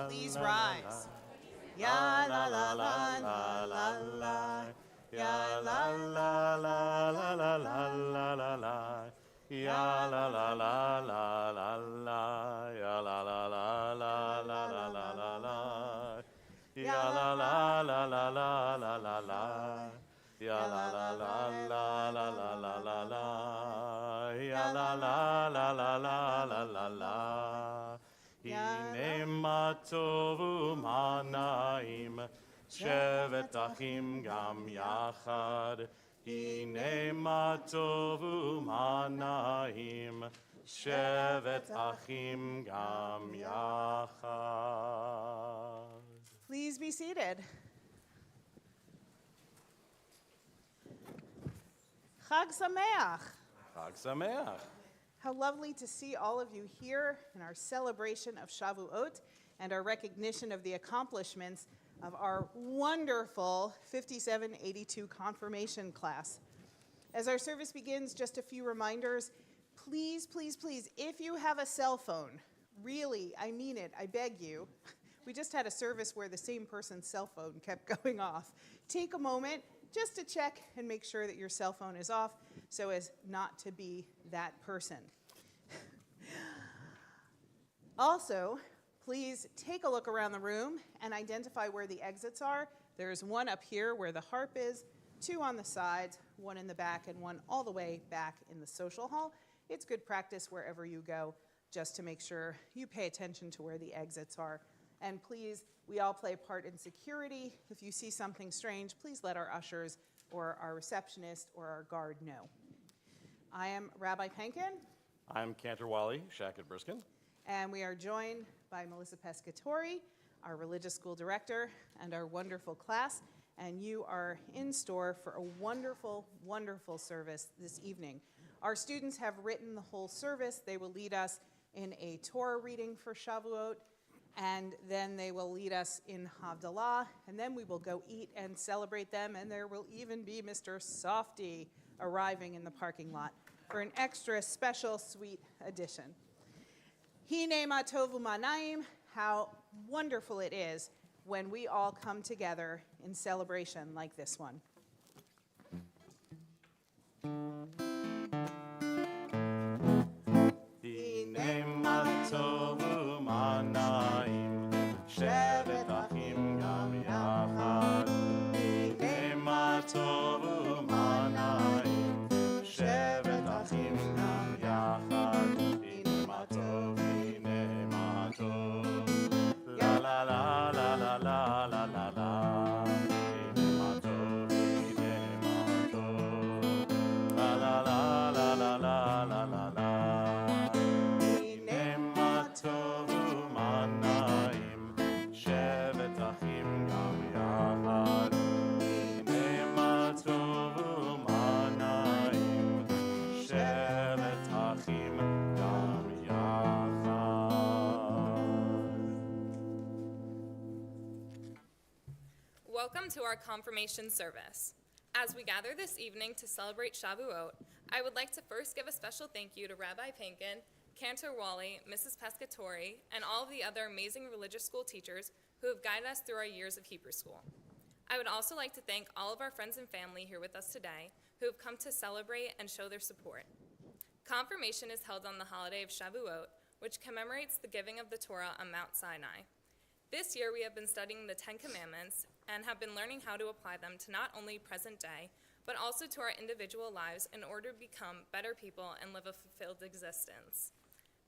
Please rise. Ya la la la la la la. Ya la la la la la la la la la. Ya la la la la la la. Ya la la la la la la la la la. Ya la la la la la la la la. Ya la la la la la la la la la. Ya la la la la la la la la. Hine ma tovu ma naim, shevet achim gam yachad. Hine ma tovu ma naim, shevet achim gam yachad. Please be seated. Chag Sameach. Chag Sameach. How lovely to see all of you here in our celebration of Shavuot and our recognition of the accomplishments of our wonderful 5782 confirmation class. As our service begins, just a few reminders. Please, please, please, if you have a cell phone, really, I mean it, I beg you. We just had a service where the same person's cell phone kept going off. Take a moment just to check and make sure that your cell phone is off so as not to be that person. Also, please take a look around the room and identify where the exits are. There's one up here where the harp is, two on the sides, one in the back, and one all the way back in the social hall. It's good practice wherever you go just to make sure you pay attention to where the exits are. And please, we all play a part in security. If you see something strange, please let our ushers or our receptionist or our guard know. I am Rabbi Penkin. I'm Cantor Wally, Shackett Briskin. And we are joined by Melissa Pescatori, our religious school director, and our wonderful class. And you are in store for a wonderful, wonderful service this evening. Our students have written the whole service. They will lead us in a Torah reading for Shavuot, and then they will lead us in Havdalah, and then we will go eat and celebrate them, and there will even be Mr. Softy arriving in the parking lot for an extra special sweet addition. Hine ma tovu ma naim, how wonderful it is when we all come together in celebration like this one. Hine ma tovu ma naim, shevet achim gam yachad. Hine ma tovu ma naim, shevet achim gam yachad. Hine ma tov, hine ma tov. La la la la la la la la la. Hine ma tov, hine ma tov. La la la la la la la la la. Welcome to our confirmation service. As we gather this evening to celebrate Shavuot, I would like to first give a special thank you to Rabbi Penkin, Cantor Wally, Mrs. Pescatori, and all of the other amazing religious school teachers who have guided us through our years of Hebrew school. I would also like to thank all of our friends and family here with us today who have come to celebrate and show their support. Confirmation is held on the holiday of Shavuot, which commemorates the giving of the Torah on Mount Sinai. This year we have been studying the Ten Commandments and have been learning how to apply them to not only present day, but also to our individual lives in order to become better people and live a fulfilled existence.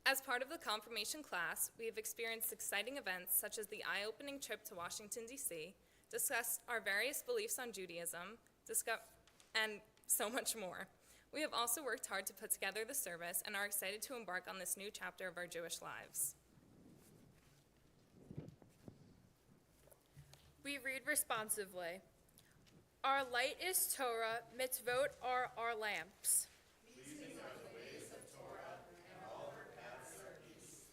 As part of the confirmation class, we have experienced exciting events such as the eye-opening trip to Washington, D.C., discussed our various beliefs on Judaism, and so much more. We have also worked hard to put together the service and are excited to embark on this new chapter of our Jewish lives. We read responsively. Our light is Torah, mitzvot are our lamps. Pleasing are the ways of Torah, and all her paths are peace.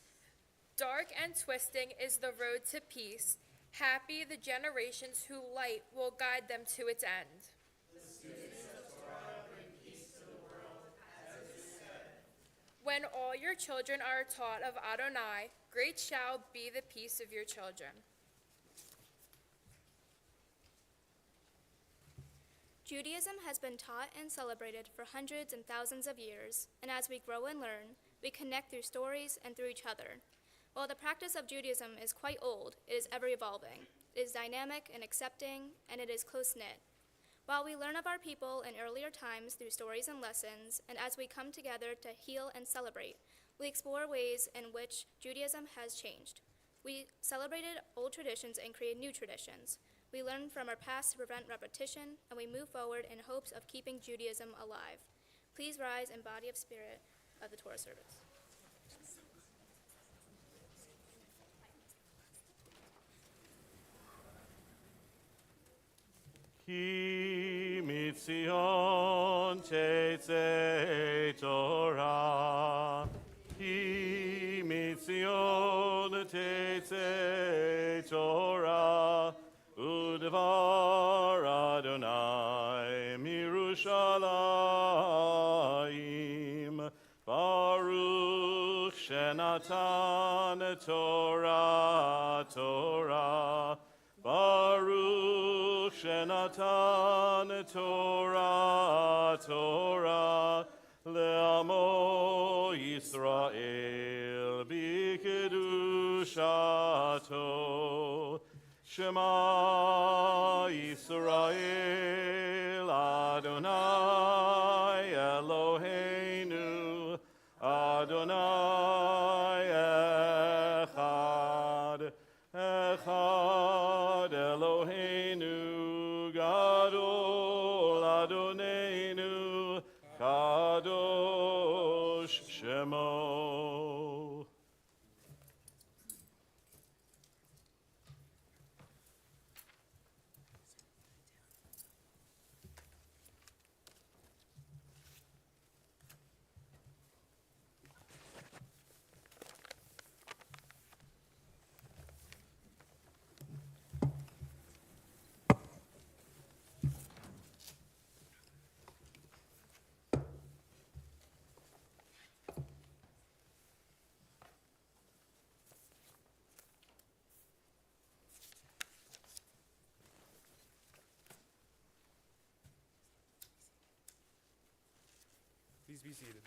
Dark and twisting is the road to peace. Happy the generations whose light will guide them to its end. The students of Torah bring peace to the world, as is said. When all your children are taught of Adonai, Great shall be the peace of your children. Judaism has been taught and celebrated for hundreds and thousands of years, and as we grow and learn, we connect through stories and through each other. While the practice of Judaism is quite old, it is ever evolving. It is dynamic and accepting, and it is close-knit. While we learn of our people in earlier times through stories and lessons, and as we come together to heal and celebrate, we explore ways in which Judaism has changed. We celebrated old traditions and created new traditions. We learn from our past to prevent repetition, and we move forward in hopes of keeping Judaism alive. Please rise in body of spirit of the Torah service. Ki mitzion tetzei Torah, Ki mitzion tetzei Torah, Udvar Adonai mirushalayim, Baruch shenatan Torah, Torah, Baruch shenatan Torah, Torah, le'amo Yisrael b'kedushato. Shema Yisrael Adonai Eloheinu Adonai Echad Echad Eloheinu Gadol Adonenu Kadosh Shemo. Please be seated.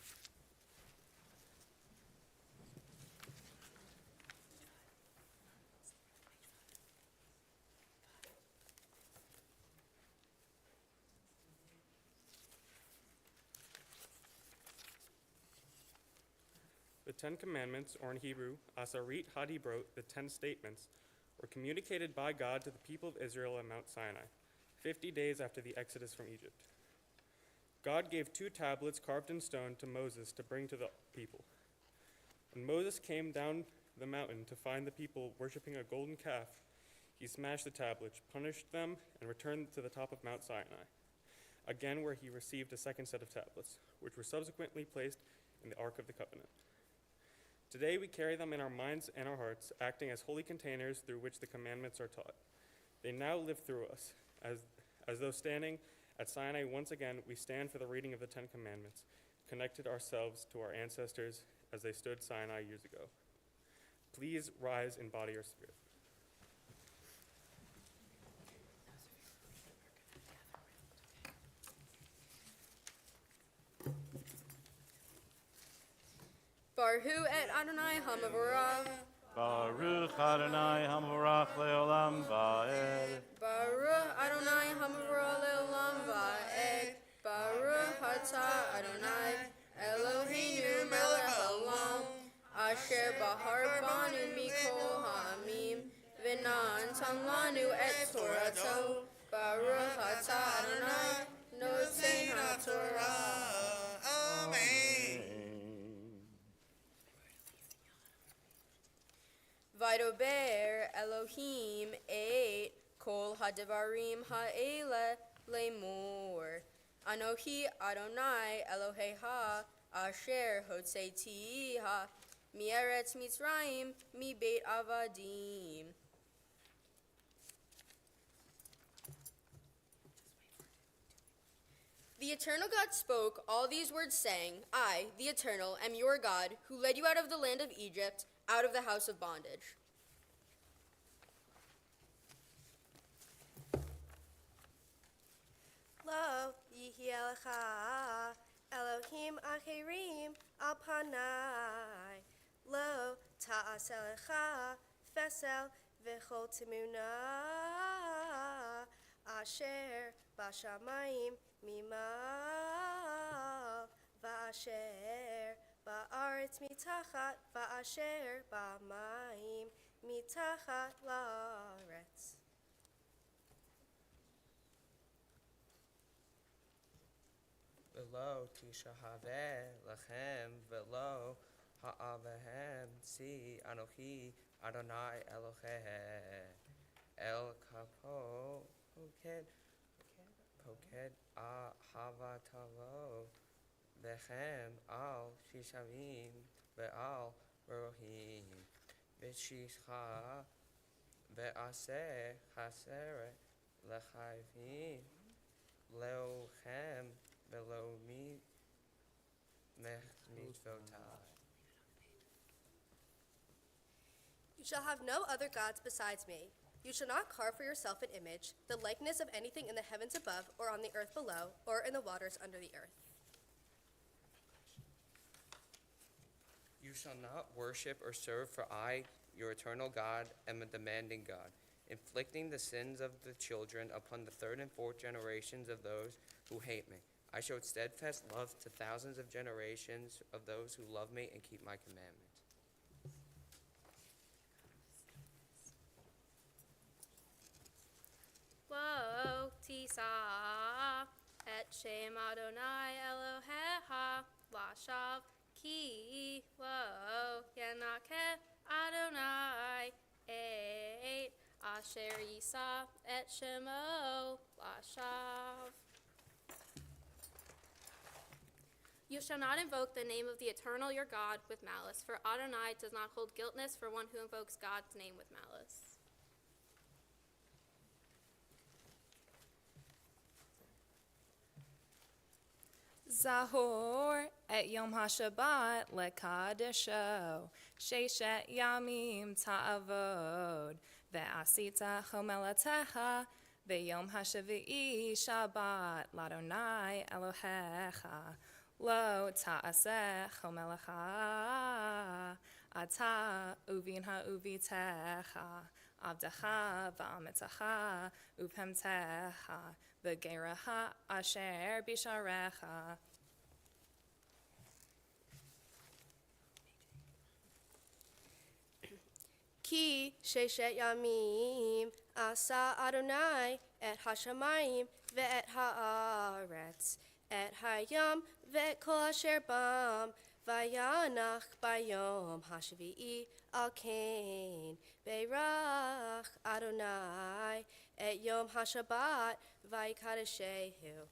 The Ten Commandments, or in Hebrew, Asarit Hadibrot, the 10 statements, were communicated by God to the people of Israel at Mount Sinai, 50 days after the exodus from Egypt. God gave 2 tablets carved in stone to Moses to bring to the people. When Moses came down the mountain to find the people worshiping a golden calf, he smashed the tablets, punished them, and returned to the top of Mount Sinai, again where he received a second set of tablets, which were subsequently placed in the Ark of the Covenant. Today we carry them in our minds and our hearts, acting as holy containers through which the commandments are taught. They now live through us, as though standing at Sinai once again, we stand for the reading of the 10 Commandments, connected ourselves to our ancestors as they stood Sinai years ago. Please rise in body or spirit. Baruch et Adonai Hamavorah. Baruch Adonai Hamorach Leolam Va'ed. Baruch Adonai Hamavorah Leolam Va'ed. Baruch Atah Adonai Eloheinu Melech Haolam Asher Bahar Banu Mikol Ha'amim V'na'antam Lanu et Torato. Baruch Atah Adonai Notein HaTorah. Amen. Vaidober Elohim et kol hadavarim ha'ele lemor. Anohi Adonai Eloheha asher hotzeitiha mieretz Mitzrayim mi beit avadim. The eternal God spoke all these words, saying, I, the Eternal, am your God, who led you out of the land of Egypt, out of the house of bondage. Lo yihi elecha Elohim acherim al panai. Lo ta'as elecha fesel v'chol timuna asher bashamayim mimal va'asher ba'aretz mitachat va'asher ba'mayim mitachat la'aretz. V'lo tishahaveh lechem v'lo ha'avehem si anochi Adonai Eloheh el kapo poked havatalo v'chem al shishavim ve'al rohim v'shischa ve'aseh chaseret lechayvim leochem v'lo mitzvotai. You shall have no other gods besides me. You shall not carve for yourself an image, the likeness of anything in the heavens above, or on the earth below, or in the waters under the earth. You shall not worship or serve, for I, your eternal God, am a demanding God, inflicting the sins of the children upon the third and fourth generations of those who hate me. I showed steadfast love to thousands of generations of those who love me and keep my commandments. Lo tisa et shem Adonai Elohecha lashav ki lo yanakeh Adonai et asher yisa et shemo lashav. You shall not invoke the name of the eternal your God with malice, for Adonai does not hold guiltness for one who invokes God's name with malice. Zahor et Yom HaShabbat lekadesho, Sheshet Yamim ta'avod, ve'asita chomelatecha, ve'yom HaShavi'i Shabbat l'Adonai Elohecha, lo ta'aseh chomelecha, ata uvin ha'uvitecha, avdecha va'amitecha, uvhemtecha, v'gerecha asher bisharecha. Ki sheshet yamim asa Adonai et hashamayim ve'et haaretz et hayam ve'et kol asher bam vayanach bayom hashvi'i al kain beirach Adonai et yom hashabbat vayikadeshehu.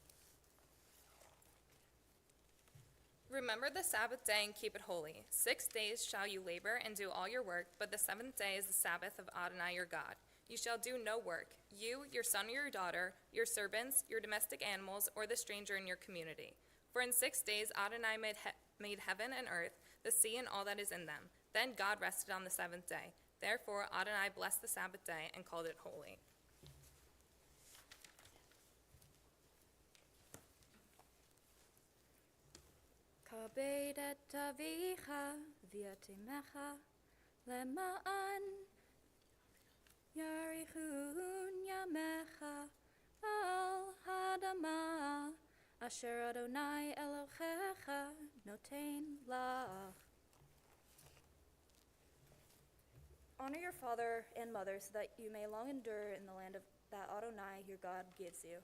Remember the Sabbath day and keep it holy. 6 days shall you labor and do all your work, but the seventh day is the Sabbath of Adonai your God. You shall do no work, you, your son or your daughter, your servants, your domestic animals, or the stranger in your community. For in 6 days Adonai made heaven and earth, the sea and all that is in them. Then God rested on the seventh day. Therefore Adonai blessed the Sabbath day and called it holy. Kabed et avicha v'yatimecha lema'an yarichun yamecha al hadama asher Adonai Elohecha noten lach. Honor your father and mother so that you may long endure in the land of that Adonai your God gives you.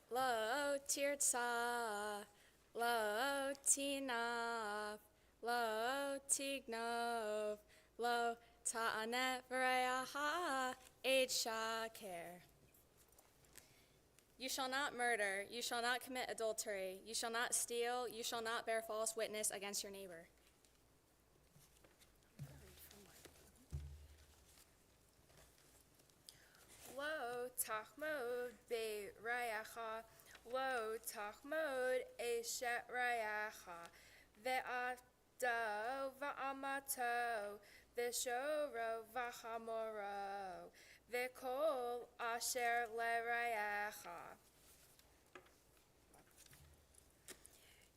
Lo tirtsa, lo tinav, lo tignov, lo ta'anet v'reyaha eid shaker. You shall not murder, you shall not commit adultery, you shall not steal, you shall not bear false witness against your neighbor. Lo tachmod be'rayacha Lo tachmod eshet rayacha, ve'ado va'amato, ve'shoro v'chamoro, ve'kol asher le'rayacha.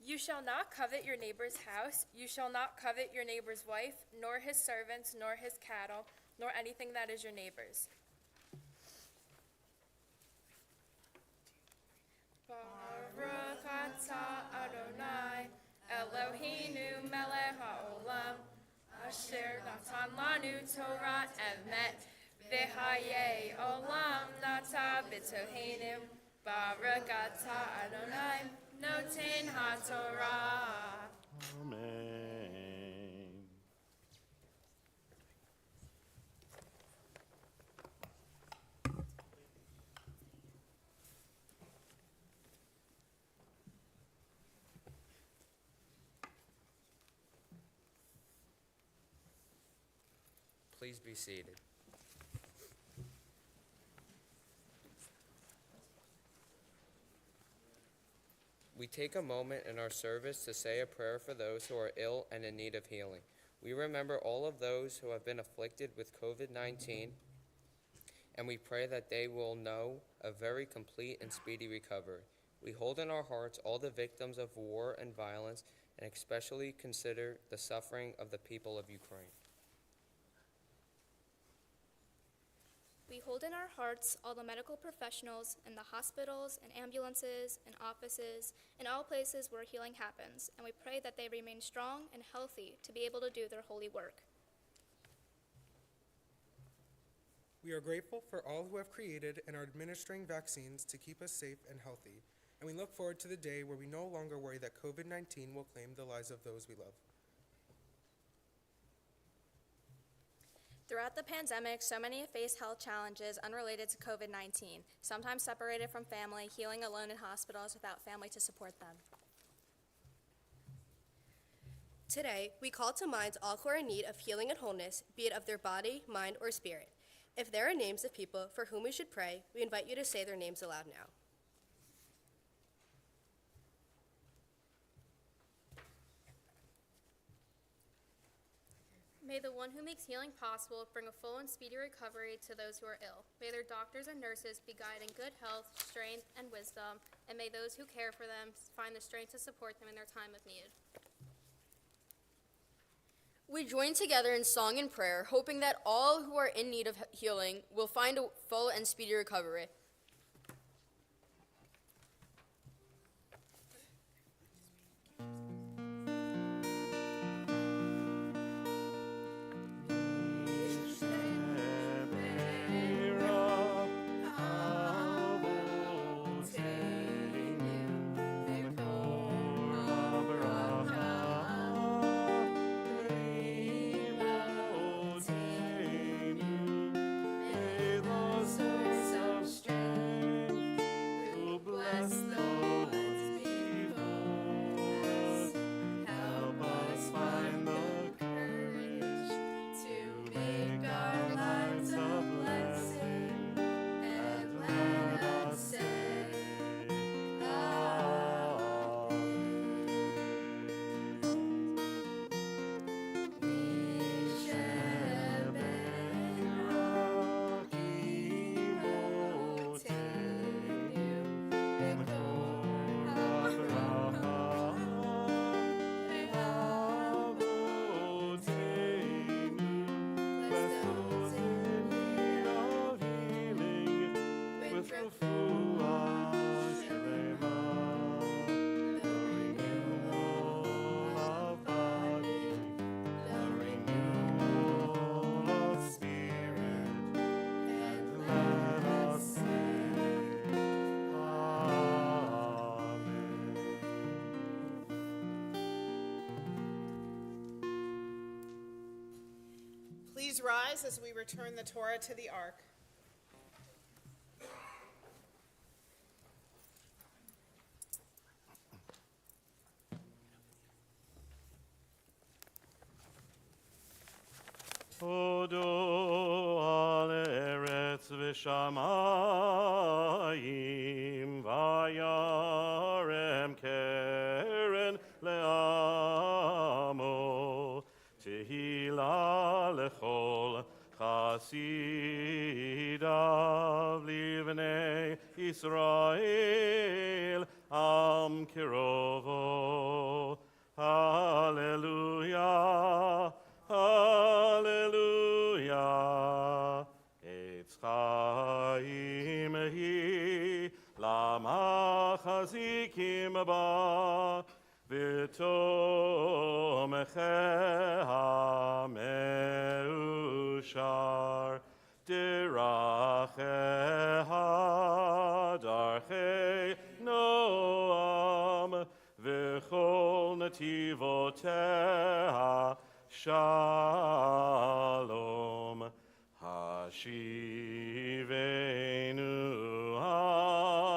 You shall not covet your neighbor's house, you shall not covet your neighbor's wife, nor his servants, nor his cattle, nor anything that is your neighbor's. Baruch atah Adonai, Eloheinu melech haolam, asher natan lanu Torah emet, v'hayei olam nata b'toheinu. Baruch atah Adonai, noten haTorah. Amen. Please be seated. We take a moment in our service to say a prayer for those who are ill and in need of healing. We remember all of those who have been afflicted with COVID-19, and we pray that they will know a very complete and speedy recovery. We hold in our hearts all the victims of war and violence, and especially consider the suffering of the people of Ukraine. We hold in our hearts all the medical professionals in the hospitals and ambulances and offices and all places where healing happens, and we pray that they remain strong and healthy to be able to do their holy work. We are grateful for all who have created and are administering vaccines to keep us safe and healthy, and we look forward to the day where we no longer worry that COVID-19 will claim the lives of those we love. Throughout the pandemic, so many have faced health challenges unrelated to COVID-19, sometimes separated from family, healing alone in hospitals without family to support them. Today, we call to mind all who are in need of healing and wholeness, be it of their body, mind, or spirit. If there are names of people for whom we should pray, we invite you to say their names aloud now. May the one who makes healing possible bring a full and speedy recovery to those who are ill. May their doctors and nurses be guided in good health, strength, and wisdom, and may those who care for them find the strength to support them in their time of need. We join together in song and prayer, hoping that all who are in need of healing will find a full and speedy recovery. Please rise as we return the Torah to the Ark. Odo al eretz בשמיים וירם קרן לעמו תהילה לכל חסידיו לבני ישראל עם קרובו הללויה הללויה עץ חיים היא למחזיקים בה ותומכיה מאושר דרכיה דרכי נועם וכל נתיבותיה שלום השיבנו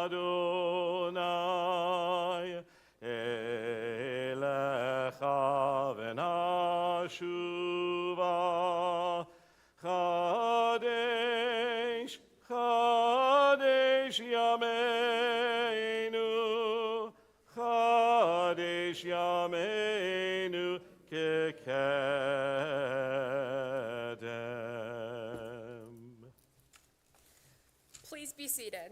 אדוני אליך ונשובה חדש חדש ימינו חדש ימינו כקדם. Please be seated.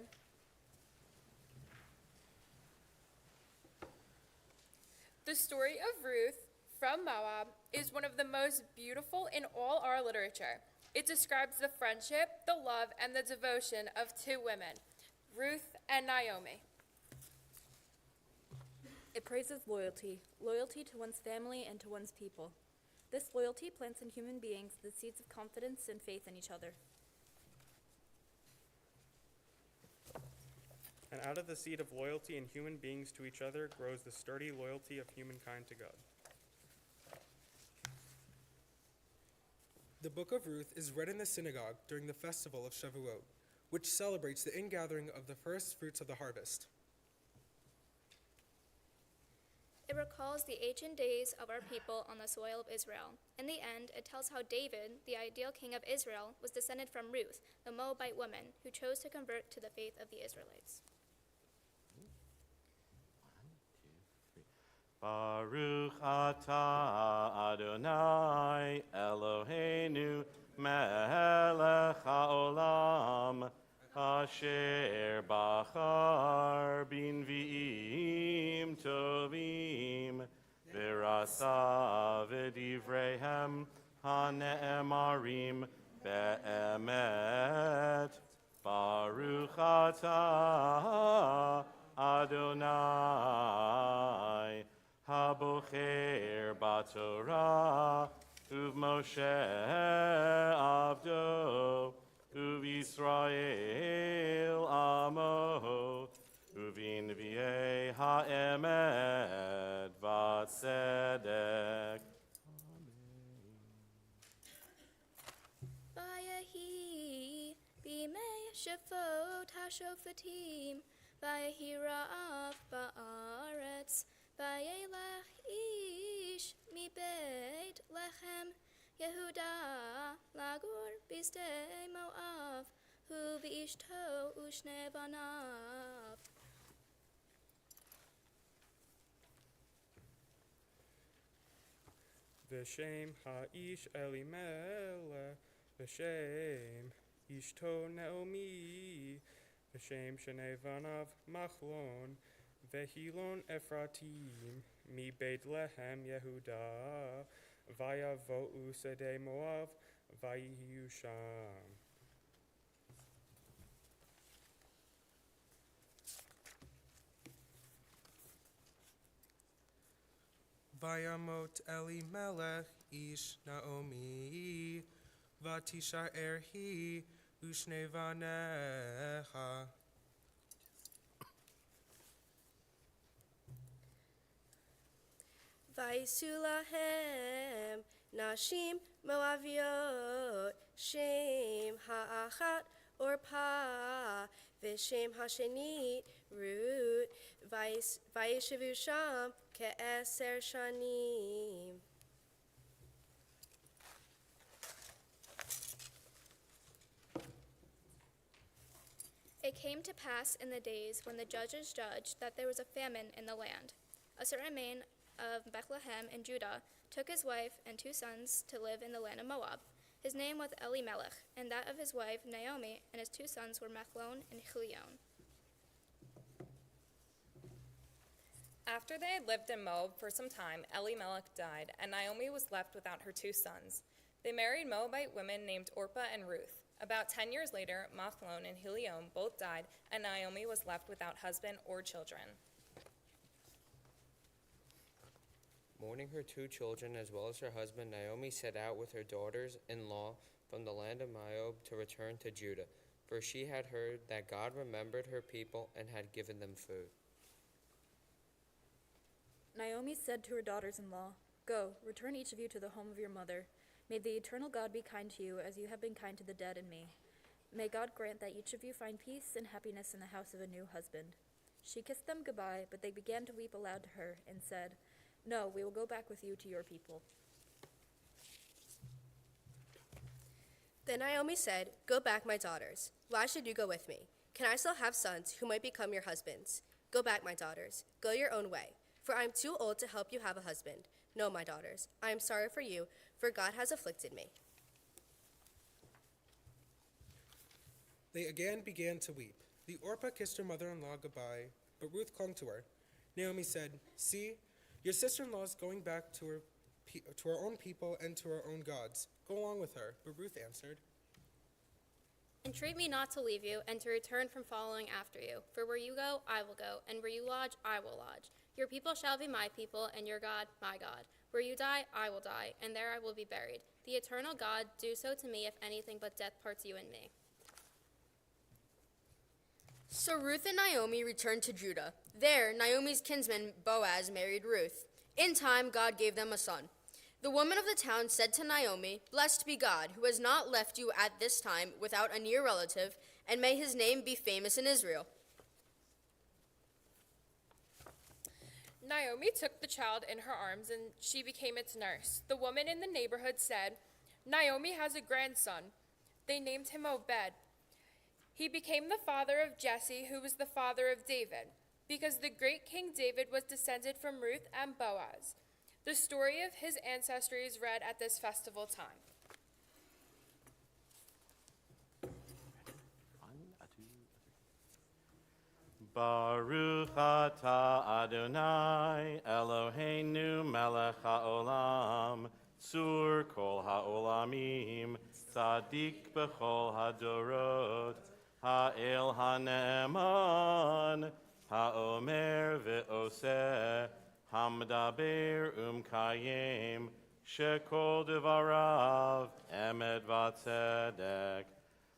The story of Ruth from Moab is one of the most beautiful in all our literature. It describes the friendship, the love, and the devotion of two women, Ruth and Naomi. It praises loyalty, loyalty to one's family and to one's people. This loyalty plants in human beings the seeds of confidence and faith in each other. And out of the seed of loyalty in human beings to each other grows the sturdy loyalty of humankind to God. The book of Ruth is read in the synagogue during the festival of Shavuot, which celebrates the ingathering of the first fruits of the harvest. It recalls the ancient days of our people on the soil of Israel. In the end, it tells how David, the ideal king of Israel, was descended from Ruth, the Moabite woman, who chose to convert to the faith of the Israelites. Baruch atah Adonai Eloheinu melech haolam asher bachar b'nvi'im tovim v'rasa v'divreihem hane'emarim be'emet Baruch atah Adonai Habocher baTorah uv Moshe avdo uv Yisrael amo uvin v'yei ha'emet v'tzedek. Vayehi b'mei shafot hashofatim vayehi ra'av ba'aretz Vayelech ish mi beit lechem Yehuda lagur bisdei Moav hu v'ishto ushne banav. V'shem ha'ish Elimelech v'shem ishto Naomi v'shem shnei banav Machlon Vehilon Ephratim, mi Beit Lehem Yehuda, vayavo'u sedei Moav, vayihu sham. Vayamot Elimelech ish Naomi, vatishaer hi ushne vanecha. Vaisu lahem nashim moaviot shem ha'achat orpa v'shem ha'shenit Rut vayishavu sham ke'eser shanim. came to pass in the days when the judges judged that there was a famine in the land. A certain man of Bethlehem in Judah took his wife and 2 sons to live in the land of Moab. His name was Elimelech, and that of his wife Naomi, and his 2 sons were Machlon and Chilion. After they had lived in Moab for some time, Elimelech died, and Naomi was left without her 2 sons. They married Moabite women named Orpah and Ruth. About 10 years later, Machlon and Chilion both died, and Naomi was left without husband or children. Mourning her 2 children as well as her husband, Naomi set out with her daughters-in-law from the land of Moab to return to Judah, for she had heard that God remembered her people and had given them food. Naomi said to her daughters-in-law, "Go, return each of you to the home of your mother. May the eternal God be kind to you as you have been kind to the dead and me. May God grant that each of you find peace and happiness in the house of a new husband." She kissed them goodbye, but they began to weep aloud to her and said, "No, we will go back with you to your people." Then Naomi said, "Go back, my daughters. Why should you go with me? Can I still have sons who might become your husbands? Go back, my daughters. Go your own way, for I am too old to help you have a husband. No, my daughters, I am sorry for you, for God has afflicted me." They again began to weep. The Orpah kissed her mother-in-law goodbye, but Ruth clung to her. Naomi said, "See, your sister-in-law is going back to her own people and to her own gods. Go along with her." But Ruth answered, Entreat me not to leave you and to return from following after you. For where you go, I will go, and where you lodge, I will lodge. Your people shall be my people, and your God, my God. Where you die, I will die, and there I will be buried. The eternal God do so to me if anything but death parts you and me. So Ruth and Naomi returned to Judah. There, Naomi's kinsman Boaz married Ruth. In time, God gave them a son. The woman of the town said to Naomi, "Blessed be God, who has not left you at this time without a near relative, and may his name be famous in Israel." Naomi took the child in her arms, and she became its nurse. The woman in the neighborhood said, "Naomi has a grandson." They named him Obed. He became the father of Jesse, who was the father of David, because the great King David was descended from Ruth and Boaz. The story of his ancestry is read at this festival time. Baruch atah Adonai Eloheinu melech haolam tzur kol haolamim tzadik b'chol hadorot ha'el hane'eman ha'omer ve'oseh hamdaber umkayem shekol devarav emet v'tzedek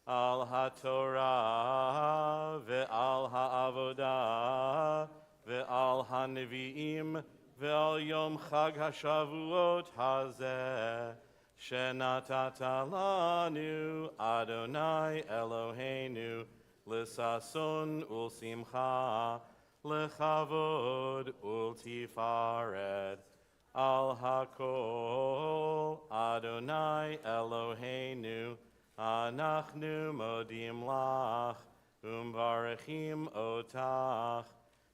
al haTorah ve'al ha'avodah ve'al ha'nevi'im ve'al yom chag ha'shavuot hazeh shenatata lanu Adonai Eloheinu l'sason ul'simcha lechavod ul'tifaret al hakol Adonai Eloheinu Anachnu modim lach, umvarechim otach,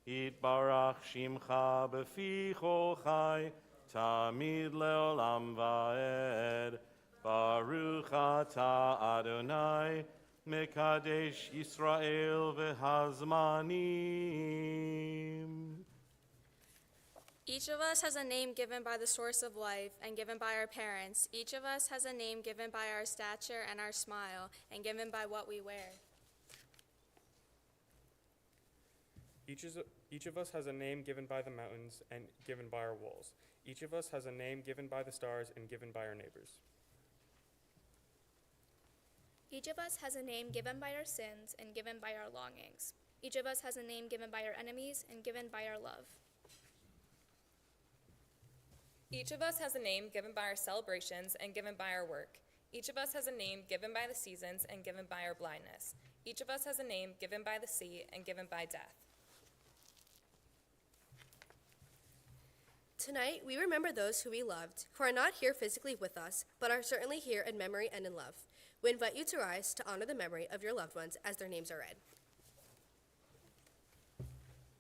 yitbarach shimcha b'fi chol chai, tamid leolam va'ed. Baruch atah Adonai, mekadesh Yisrael v'hazmanim. Each of us has a name given by the source of life and given by our parents. Each of us has a name given by our stature and our smile and given by what we wear. Each of us has a name given by the mountains and given by our walls. Each of us has a name given by the stars and given by our neighbors. Each of us has a name given by our sins and given by our longings. Each of us has a name given by our enemies and given by our love. Each of us has a name given by our celebrations and given by our work. Each of us has a name given by the seasons and given by our blindness. Each of us has a name given by the sea and given by death. Tonight, we remember those who we loved, who are not here physically with us, but are certainly here in memory and in love. We invite you to rise to honor the memory of your loved ones as their names are read.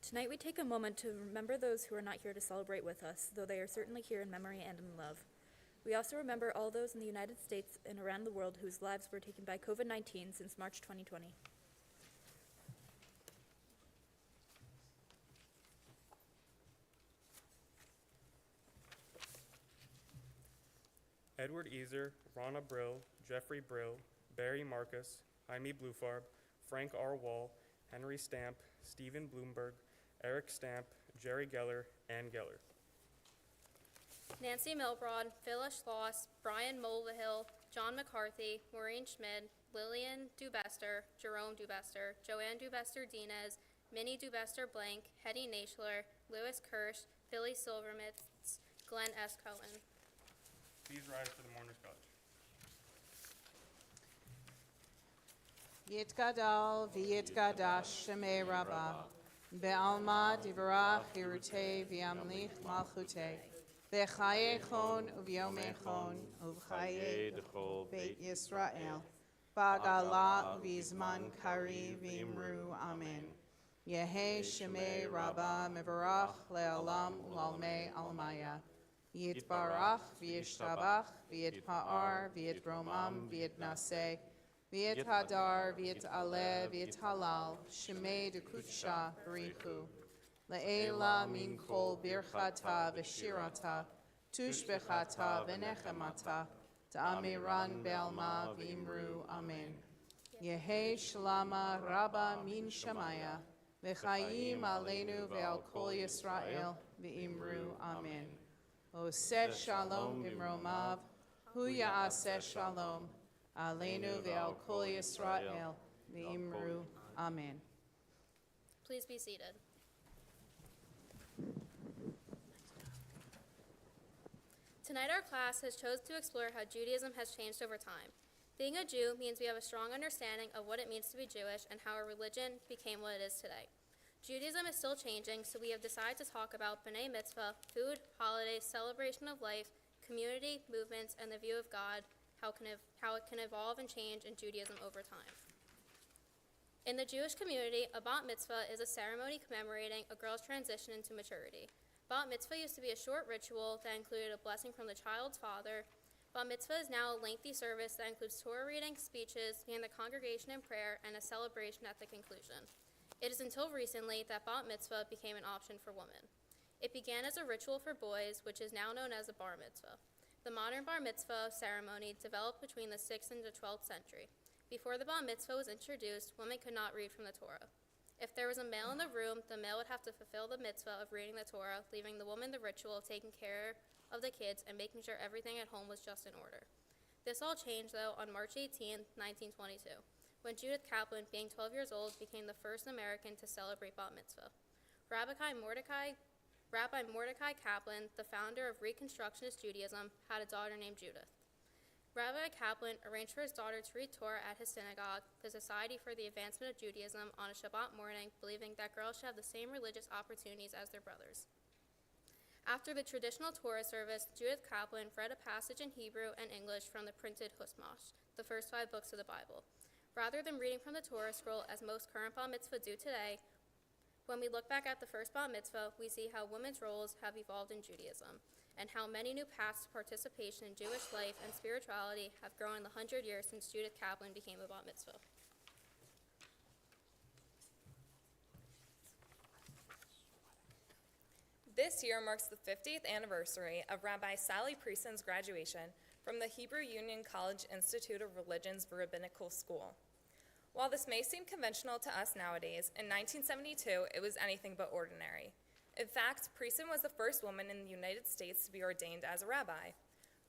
Tonight we take a moment to remember those who are not here to celebrate with us, though they are certainly here in memory and in love. We also remember all those in the United States and around the world whose lives were taken by COVID-19 since March 2020. Edward Easer, Ronna Brill, Jeffrey Brill, Barry Marcus, Jaime Blufarb, Frank R. Wall, Henry Stamp, Stephen Bloomberg, Eric Stamp, Jerry Geller, Ann Geller. Nancy Milbroad, Phyllis Schloss, Brian Mulvihill, John McCarthy, Maureen Schmid, Lillian Dubester, Jerome Dubester, Joanne Dubester Dinez, Minnie Dubester Blank, Hetty Naschler, Louis Kirsch, Billy Silvermitz, Glenn S. Cohen. Please rise for the Mourners College. Yitgadal v'yitgadash shemei Rabba, be'alma divrach hirutei v'yamlich malchutei, v'chayechon u'vyomechon u'v'chaye dechol beit Yisrael, ba'gala u'v'zman kari v'imru amen. Yehe shemei Rabba mevarach le'alam u'lalmei almaya. Yitbarach v'yishtabach v'yitpa'ar v'yitromam v'yitnaseh v'yithadar v'yitaleh v'yithalal shemei dekutsha b'richu le'ela min kol birchata v'shirata tushbechata v'nechemata ta'amiran be'alma v'imru amen. Yehe shlama rabba min shamaya v'chayim aleinu ve'al kol Yisrael v'imru amen. Oseh shalom b'mromav, hu ya'aseh shalom, aleinu ve'al kol Yisrael, v'imru, amen. Please be seated. Tonight our class has chosen to explore how Judaism has changed over time. Being a Jew means we have a strong understanding of what it means to be Jewish and how our religion became what it is today. Judaism is still changing, so we have decided to talk about B'nai Mitzvah, food, holidays, celebration of life, community, movements, and the view of God, how it can evolve and change in Judaism over time. In the Jewish community, a bat mitzvah is a ceremony commemorating a girl's transition into maturity. Bat mitzvah used to be a short ritual that included a blessing from the child's father. Bat mitzvah is now a lengthy service that includes Torah reading, speeches, being the congregation in prayer, and a celebration at the conclusion. It is until recently that bat mitzvah became an option for women. It began as a ritual for boys, which is now known as a bar mitzvah. The modern bar mitzvah ceremony developed between the 6th and the 12th century. Before the bar mitzvah was introduced, women could not read from the Torah. If there was a male in the room, the male would have to fulfill the mitzvah of reading the Torah, leaving the woman the ritual of taking care of the kids and making sure everything at home was just in order. This all changed, though, on March 18, 1922. When Judith Kaplan, being 12 years old, became the first American to celebrate bat mitzvah. Rabbi Mordecai Kaplan, the founder of Reconstructionist Judaism, had a daughter named Judith. Rabbi Kaplan arranged for his daughter to read Torah at his synagogue, the Society for the Advancement of Judaism, on a Shabbat morning, believing that girls should have the same religious opportunities as their brothers. After the traditional Torah service, Judith Kaplan read a passage in Hebrew and English from the printed Husmash, the first 5 books of the Bible. Rather than reading from the Torah scroll as most current bat mitzvah do today, when we look back at the first bat mitzvah, we see how women's roles have evolved in Judaism, and how many new paths to participation in Jewish life and spirituality have grown in the 100 years since Judith Kaplan became a bat mitzvah. This year marks the 50th anniversary of Rabbi Sally Priestson's graduation from the Hebrew Union College Institute of Religion's Rabbinical School. While this may seem conventional to us nowadays, in 1972 it was anything but ordinary. In fact, Priestson was the first woman in the United States to be ordained as a rabbi.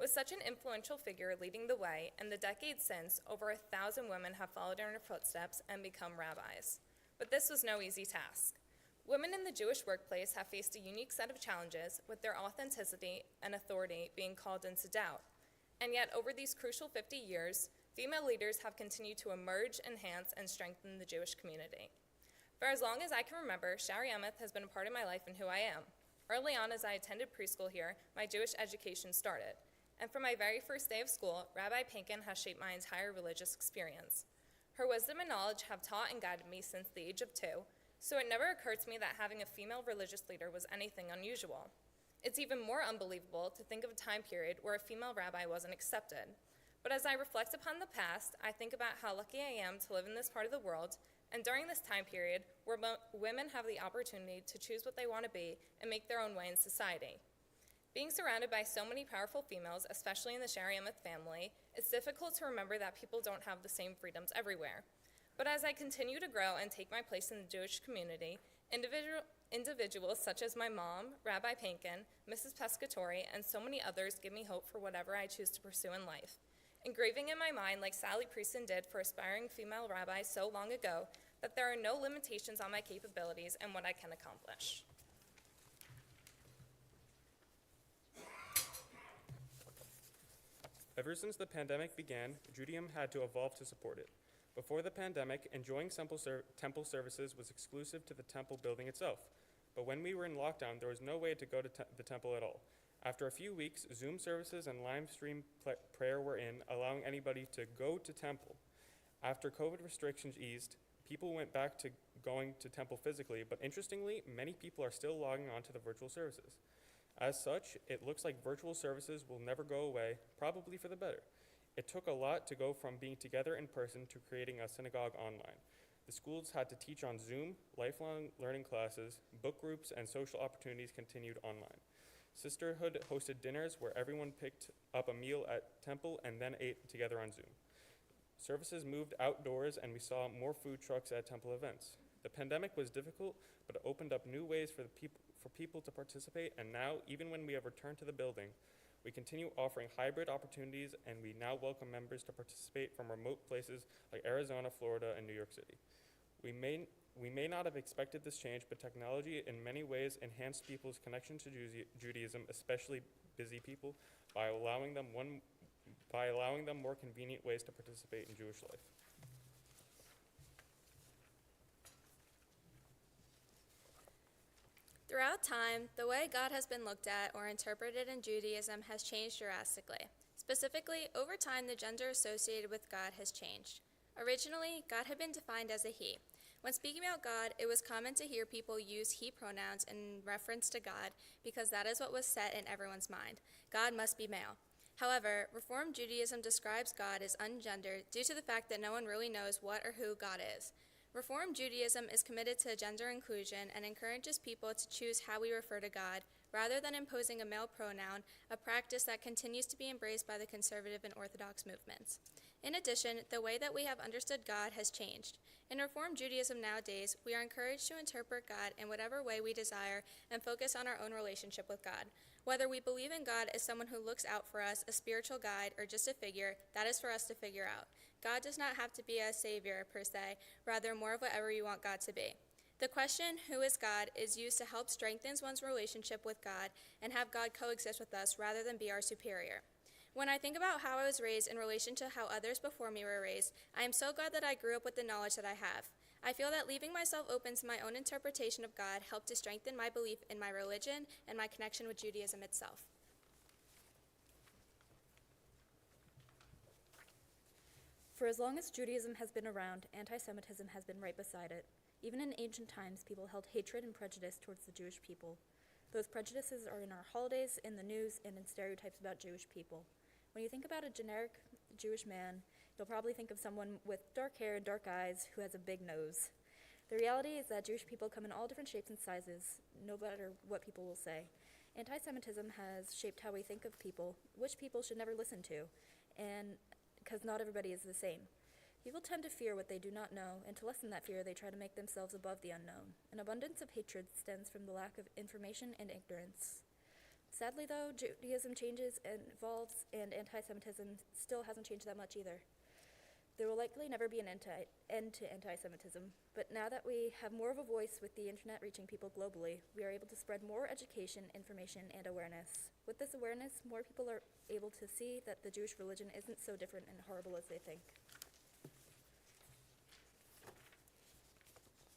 With such an influential figure leading the way, in the decades since, over 1,000 women have followed in her footsteps and become rabbis. But this was no easy task. Women in the Jewish workplace have faced a unique set of challenges, with their authenticity and authority being called into doubt. And yet, over these crucial 50 years, female leaders have continued to emerge, enhance, and strengthen the Jewish community. For as long as I can remember, Shari Emmeth has been a part of my life and who I am. Early on, as I attended preschool here, my Jewish education started. And from my very first day of school, Rabbi Pinkin has shaped my entire religious experience. Her wisdom and knowledge have taught and guided me since the age of 2, so it never occurred to me that having a female religious leader was anything unusual. It's even more unbelievable to think of a time period where a female rabbi wasn't accepted. But as I reflect upon the past, I think about how lucky I am to live in this part of the world, and during this time period where women have the opportunity to choose what they want to be and make their own way in society. Being surrounded by so many powerful females, especially in the Shariamith family, it's difficult to remember that people don't have the same freedoms everywhere. But as I continue to grow and take my place in the Jewish community, individuals such as my mom, Rabbi Pankin, Mrs. Pescatori, and so many others give me hope for whatever I choose to pursue in life. Engraving in my mind, like Sally Priestson did for aspiring female rabbis so long ago, that there are no limitations on my capabilities and what I can accomplish. Ever since the pandemic began, Judaism had to evolve to support it. Before the pandemic, enjoying temple services was exclusive to the temple building itself. But when we were in lockdown, there was no way to go to the temple at all. After a few weeks, Zoom services and live stream prayer were in, allowing anybody to go to temple. After COVID restrictions eased, people went back to going to temple physically, but interestingly, many people are still logging on to the virtual services. As such, it looks like virtual services will never go away, probably for the better. It took a lot to go from being together in person to creating a synagogue online. The schools had to teach on Zoom, lifelong learning classes, book groups, and social opportunities continued online. Sisterhood hosted dinners where everyone picked up a meal at temple and then ate together on Zoom. Services moved outdoors and we saw more food trucks at temple events. The pandemic was difficult, but it opened up new ways for people to participate, and now, even when we have returned to the building, we continue offering hybrid opportunities, and we now welcome members to participate from remote places like Arizona, Florida, and New York City. We may not have expected this change, but technology in many ways enhanced people's connection to Judaism, especially busy people, by allowing them more convenient ways to participate in Jewish life. Throughout time, the way God has been looked at or interpreted in Judaism has changed drastically. Specifically, over time, the gender associated with God has changed. Originally, God had been defined as a he. When speaking about God, it was common to hear people use he pronouns in reference to God because that is what was set in everyone's mind. God must be male. However, Reformed Judaism describes God as ungendered due to the fact that no one really knows what or who God is. Reformed Judaism is committed to gender inclusion and encourages people to choose how we refer to God, rather than imposing a male pronoun, a practice that continues to be embraced by the conservative and Orthodox movements. In addition, the way that we have understood God has changed. In Reformed Judaism nowadays, we are encouraged to interpret God in whatever way we desire and focus on our own relationship with God. Whether we believe in God as someone who looks out for us, a spiritual guide, or just a figure, that is for us to figure out. God does not have to be a savior, per se, rather more of whatever you want God to be. The question, who is God, is used to help strengthen one's relationship with God and have God coexist with us rather than be our superior. When I think about how I was raised in relation to how others before me were raised, I am so glad that I grew up with the knowledge that I have. I feel that leaving myself open to my own interpretation of God helped to strengthen my belief in my religion and my connection with Judaism itself. For as long as Judaism has been around, anti-Semitism has been right beside it. Even in ancient times, people held hatred and prejudice towards the Jewish people. Those prejudices are in our holidays, in the news, and in stereotypes about Jewish people. When you think about a generic Jewish man, you'll probably think of someone with dark hair and dark eyes who has a big nose. The reality is that Jewish people come in all different shapes and sizes, no matter what people will say. Anti-Semitism has shaped how we think of people, which people should never listen to, and because not everybody is the same. People tend to fear what they do not know, and to lessen that fear, they try to make themselves above the unknown. An abundance of hatred stems from the lack of information and ignorance. Sadly, though, Judaism changes and evolves, and anti-Semitism still hasn't changed that much either. There will likely never be an end to anti-Semitism, but now that we have more of a voice with the internet reaching people globally, we are able to spread more education, information, and awareness. With this awareness, more people are able to see that the Jewish religion isn't so different and horrible as they think.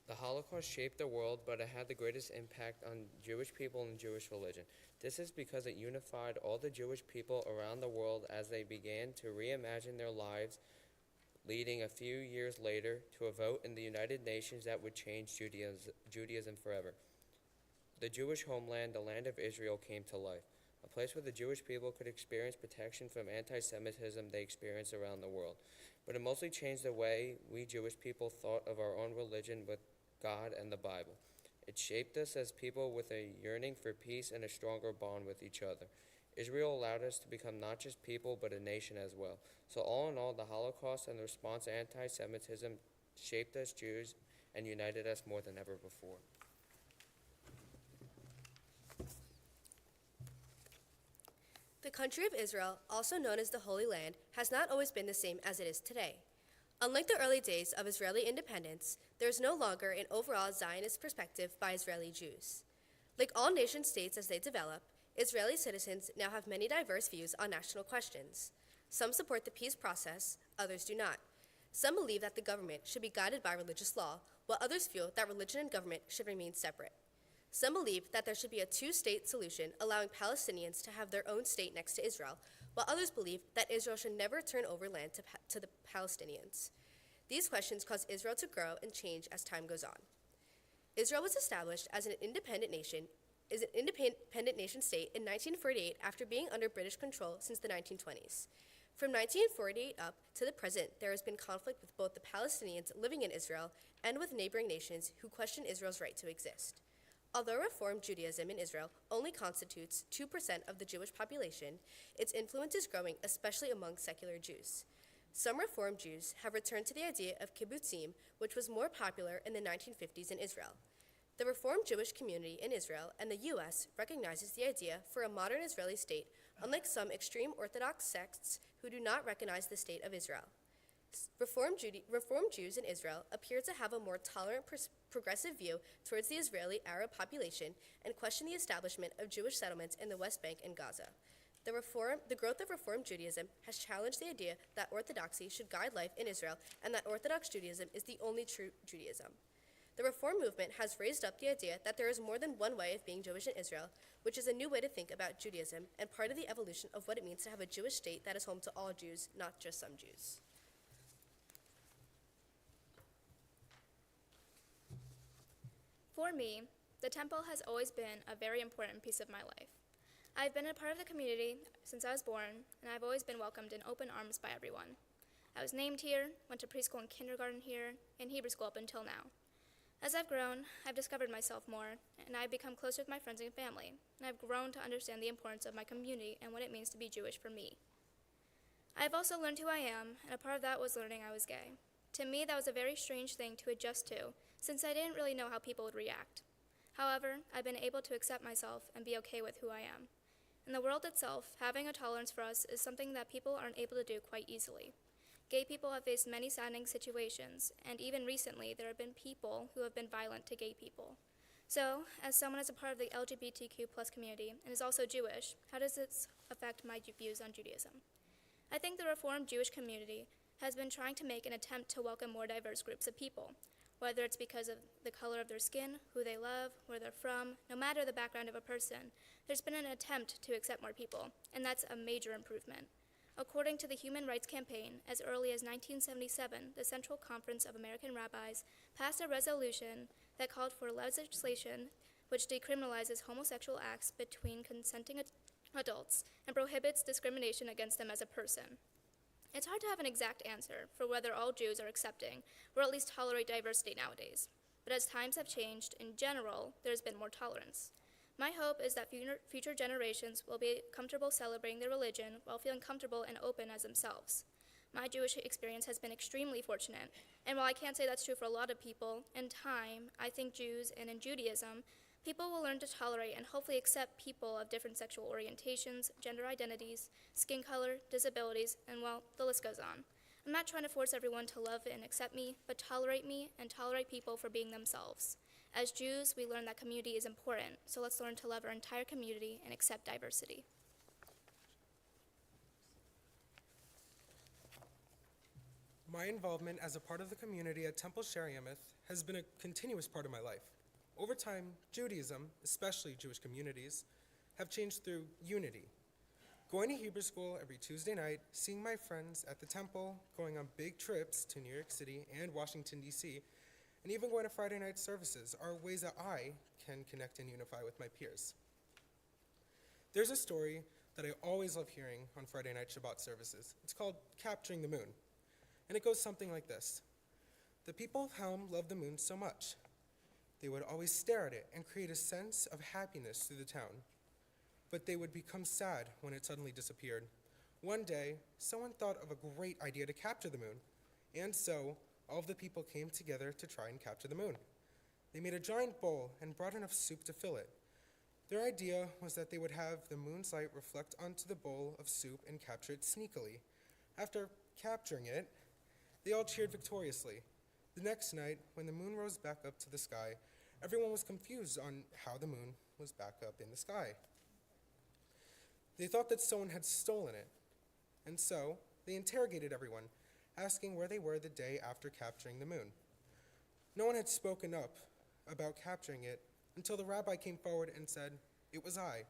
The Holocaust shaped the world, but it had the greatest impact on Jewish people and Jewish religion. This is because it unified all the Jewish people around the world as they began to reimagine their lives leading a few years later to a vote in the United Nations that would change Judaism forever. The Jewish homeland, the land of Israel, came to life, a place where the Jewish people could experience protection from anti-Semitism they experienced around the world. But it mostly changed the way we Jewish people thought of our own religion with God and the Bible. It shaped us as people with a yearning for peace and a stronger bond with each other. Israel allowed us to become not just people, but a nation as well. So all in all, the Holocaust and the response to anti-Semitism shaped us Jews and united us more than ever before. The country of Israel, also known as the Holy Land, has not always been the same as it is today. Unlike the early days of Israeli independence, there is no longer an overall Zionist perspective by Israeli Jews. Like all nation states as they develop, Israeli citizens now have many diverse views on national questions. Some support the peace process, others do not. Some believe that the government should be guided by religious law, while others feel that religion and government should remain separate. Some believe that there should be a two-state solution allowing Palestinians to have their own state next to Israel, while others believe that Israel should never turn over land to the Palestinians. These questions cause Israel to grow and change as time goes on. Israel was established as an independent nation state in 1948 after being under British control since the 1920s. From 1948 up to the present, there has been conflict with both the Palestinians living in Israel and with neighboring nations who question Israel's right to exist. Although Reform Judaism in Israel only constitutes 2% of the Jewish population, its influence is growing, especially among secular Jews. Some Reform Jews have returned to the idea of kibbutzim, which was more popular in the 1950s in Israel. The Reform Jewish community in Israel and the U.S. recognizes the idea for a modern Israeli state, unlike some extreme Orthodox sects who do not recognize the state of Israel. Reform Jews in Israel appear to have a more tolerant, progressive view towards the Israeli Arab population and question the establishment of Jewish settlements in the West Bank and Gaza. The growth of Reform Judaism has challenged the idea that Orthodoxy should guide life in Israel and that Orthodox Judaism is the only true Judaism. The Reform movement has raised up the idea that there is more than one way of being Jewish in Israel, which is a new way to think about Judaism and part of the evolution of what it means to have a Jewish state that is home to all Jews, not just some Jews. For me, the temple has always been a very important piece of my life. I've been a part of the community since I was born, and I've always been welcomed in open arms by everyone. I was named here, went to preschool and kindergarten here, and Hebrew school up until now. As I've grown, I've discovered myself more, and I've become closer with my friends and family, and I've grown to understand the importance of my community and what it means to be Jewish for me. I've also learned who I am, and a part of that was learning I was gay. To me, that was a very strange thing to adjust to, since I didn't really know how people would react. However, I've been able to accept myself and be okay with who I am. In the world itself, having a tolerance for us is something that people aren't able to do quite easily. Gay people have faced many saddening situations, and even recently, there have been people who have been violent to gay people. So, as someone as a part of the LGBTQ+ community and is also Jewish, how does this affect my views on Judaism? I think the Reformed Jewish community has been trying to make an attempt to welcome more diverse groups of people, whether it's because of the color of their skin, who they love, where they're from, no matter the background of a person, there's been an attempt to accept more people, and that's a major improvement. According to the Human Rights Campaign, as early as 1977, the Central Conference of American Rabbis passed a resolution that called for legislation which decriminalizes homosexual acts between consenting adults and prohibits discrimination against them as a person. It's hard to have an exact answer for whether all Jews are accepting or at least tolerate diversity nowadays. But as times have changed, in general, there's been more tolerance. My hope is that future generations will be comfortable celebrating their religion while feeling comfortable and open as themselves. My Jewish experience has been extremely fortunate, and while I can't say that's true for a lot of people, in time, I think Jews and in Judaism, people will learn to tolerate and hopefully accept people of different sexual orientations, gender identities, skin color, disabilities, and well, the list goes on. I'm not trying to force everyone to love and accept me, but tolerate me and tolerate people for being themselves. As Jews, we learn that community is important, so let's learn to love our entire community and accept diversity. My involvement as a part of the community at Temple Sheriamith has been a continuous part of my life. Over time, Judaism, especially Jewish communities, have changed through unity. Going to Hebrew school every Tuesday night, seeing my friends at the temple, going on big trips to New York City and Washington, D.C., and even going to Friday night services are ways that I can connect and unify with my peers. There's a story that I always love hearing on Friday night Shabbat services. It's called Capturing the Moon, and it goes something like this. The people of Helm loved the moon so much. They would always stare at it and create a sense of happiness through the town. But they would become sad when it suddenly disappeared. One day, someone thought of a great idea to capture the moon, and so all of the people came together to try and capture the moon. They made a giant bowl and brought enough soup to fill it. Their idea was that they would have the moon's light reflect onto the bowl of soup and capture it sneakily. After capturing it, they all cheered victoriously. The next night, when the moon rose back up to the sky, everyone was confused on how the moon was back up in the sky. They thought that someone had stolen it, and so they interrogated everyone, asking where they were the day after capturing the moon. No one had spoken up about capturing it until the rabbi came forward and said, "It was I."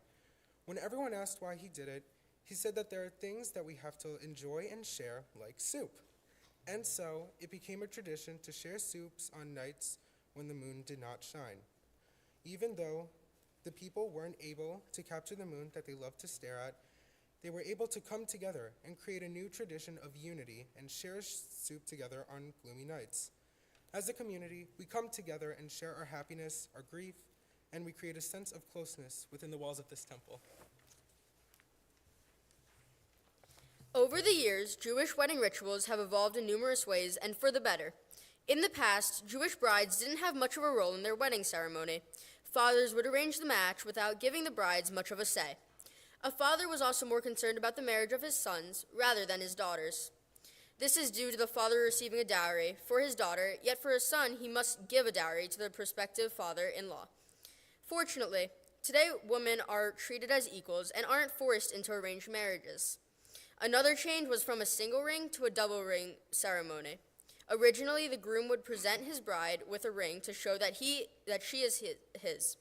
When everyone asked why he did it, he said that there are things that we have to enjoy and share, like soup. And so it became a tradition to share soups on nights when the moon did not shine. Even though the people weren't able to capture the moon that they loved to stare at, they were able to come together and create a new tradition of unity and share soup together on gloomy nights. As a community, we come together and share our happiness, our grief, and we create a sense of closeness within the walls of this temple. Over the years, Jewish wedding rituals have evolved in numerous ways and for the better. In the past, Jewish brides didn't have much of a role in their wedding ceremony. Fathers would arrange the match without giving the brides much of a say. A father was also more concerned about the marriage of his sons rather than his daughters. This is due to the father receiving a dowry for his daughter, yet for his son he must give a dowry to the prospective father-in-law. Fortunately, today women are treated as equals and aren't forced into arranged marriages. Another change was from a single ring to a double ring ceremony. Originally, the groom would present his bride with a ring to show that she is his.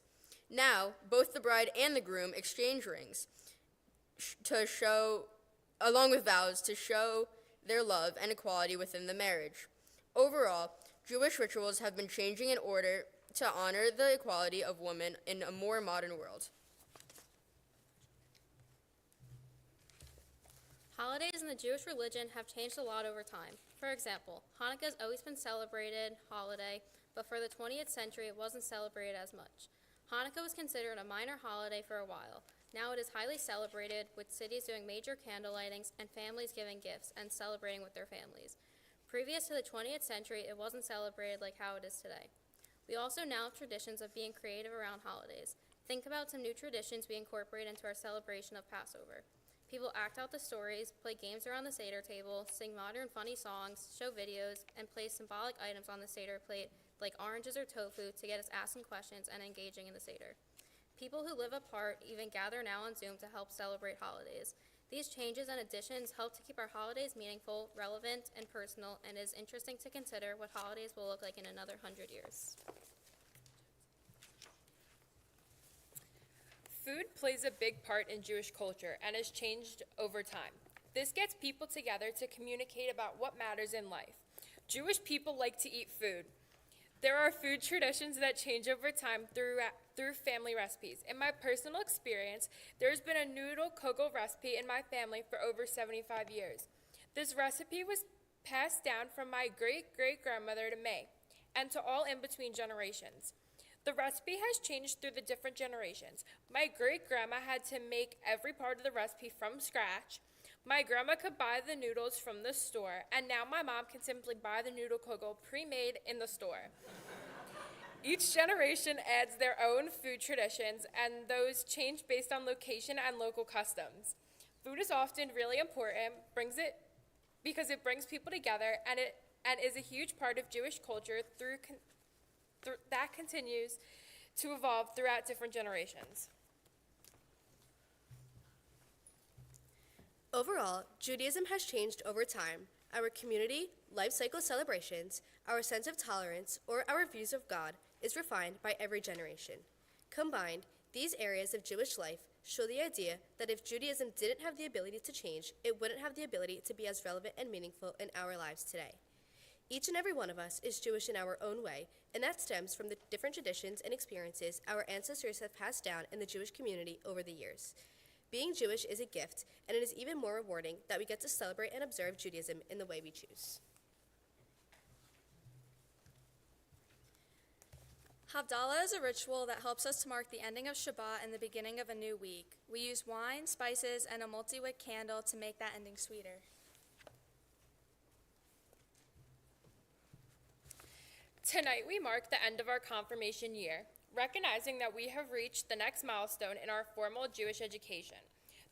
Now, both the bride and the groom exchange rings along with vows to show their love and equality within the marriage. Overall, Jewish rituals have been changing in order to honor the equality of women in a more modern world. Holidays in the Jewish religion have changed a lot over time. For example, Hanukkah has always been celebrated holiday, but for the 20th century it wasn't celebrated as much. Hanukkah was considered a minor holiday for a while. Now it is highly celebrated, with cities doing major candle lightings and families giving gifts and celebrating with their families. Previous to the 20th century, it wasn't celebrated like how it is today. We also now have traditions of being creative around holidays. Think about some new traditions we incorporate into our celebration of Passover. People act out the stories, play games around the Seder table, sing modern funny songs, show videos, and place symbolic items on the Seder plate like oranges or tofu to get us asking questions and engaging in the Seder. People who live apart even gather now on Zoom to help celebrate holidays. These changes and additions help to keep our holidays meaningful, relevant, and personal, and it is interesting to consider what holidays will look like in another 100 years. Food plays a big part in Jewish culture and has changed over time. This gets people together to communicate about what matters in life. Jewish people like to eat food. There are food traditions that change over time through family recipes. In my personal experience, there's been a noodle kugel recipe in my family for over 75 years. This recipe was passed down from my great-great-grandmother to me, and to all in between generations. The recipe has changed through the different generations. My great-grandma had to make every part of the recipe from scratch. My grandma could buy the noodles from the store, and now my mom can simply buy the noodle kugel pre-made in the store. Each generation adds their own food traditions, and those change based on location and local customs. Food is often really important, because it brings people together, and is a huge part of Jewish culture that continues to evolve throughout different generations. Overall, Judaism has changed over time. Our community, life cycle celebrations, our sense of tolerance, or our views of God is refined by every generation. Combined, these areas of Jewish life show the idea that if Judaism didn't have the ability to change, it wouldn't have the ability to be as relevant and meaningful in our lives today. Each and every one of us is Jewish in our own way, and that stems from the different traditions and experiences our ancestors have passed down in the Jewish community over the years. Being Jewish is a gift, and it is even more rewarding that we get to celebrate and observe Judaism in the way we choose. Havdalah is a ritual that helps us to mark the ending of Shabbat and the beginning of a new week. We use wine, spices, and a multi-wick candle to make that ending sweeter. Tonight we mark the end of our confirmation year, recognizing that we have reached the next milestone in our formal Jewish education.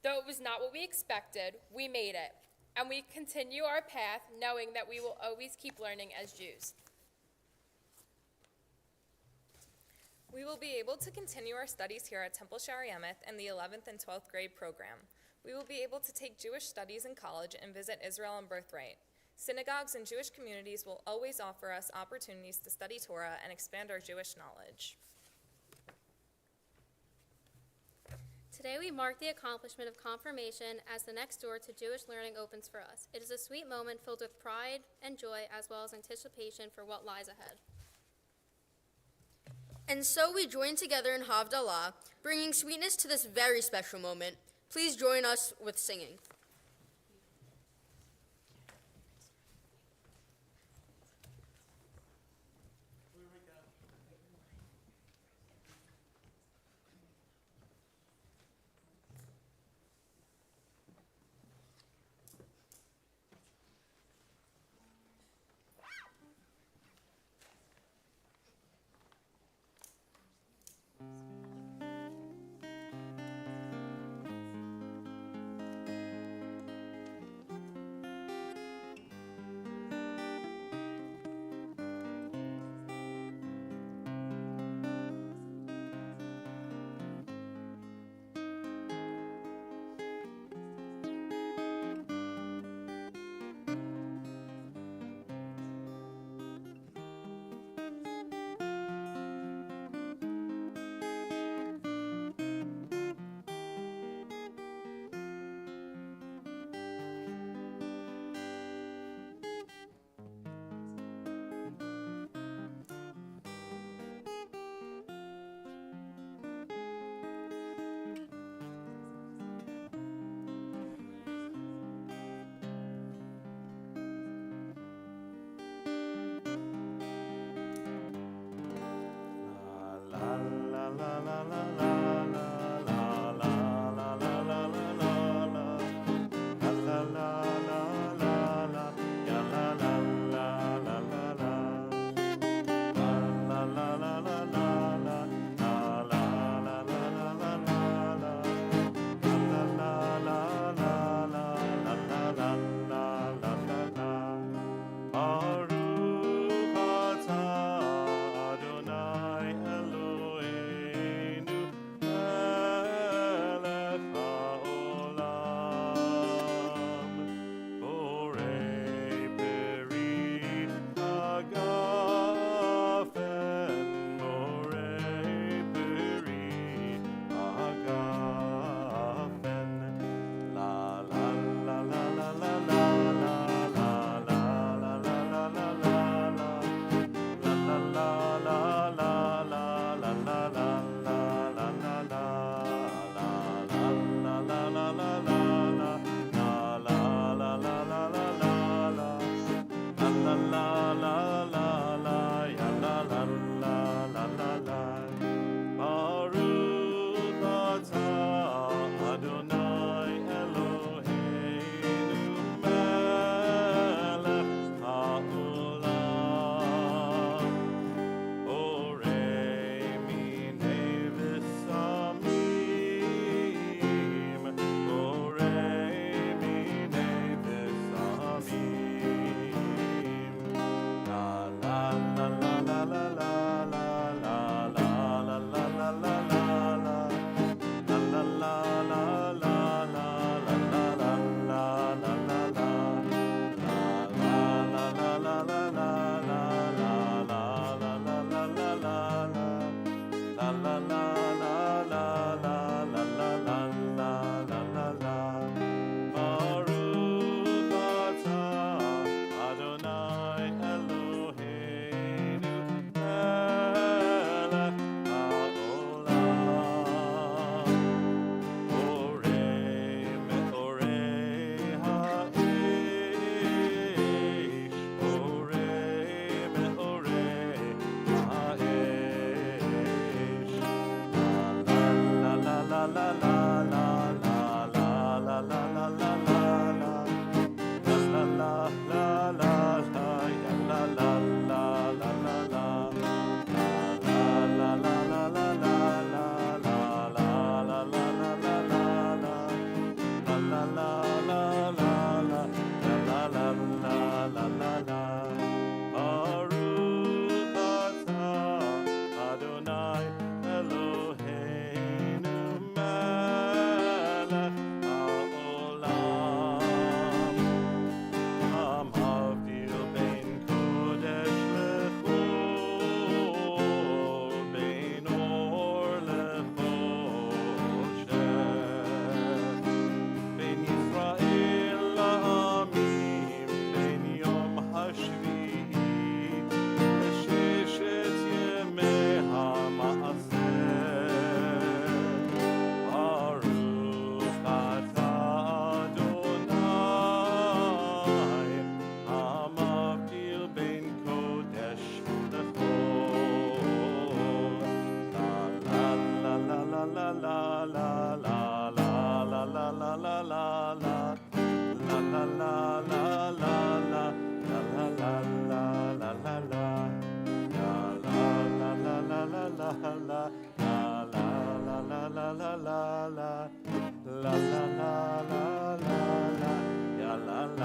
Though it was not what we expected, we made it, and we continue our path knowing that we will always keep learning as Jews. We will be able to continue our studies here at Temple Shari Emeth in the 11th and 12th grade program. We will be able to take Jewish studies in college and visit Israel and Birthright. Synagogues and Jewish communities will always offer us opportunities to study Torah and expand our Jewish knowledge. Today we mark the accomplishment of confirmation as the next door to Jewish learning opens for us. It is a sweet moment filled with pride and joy as well as anticipation for what lies ahead. And so we join together in Havdalah, bringing sweetness to this very special moment. Please join us with singing.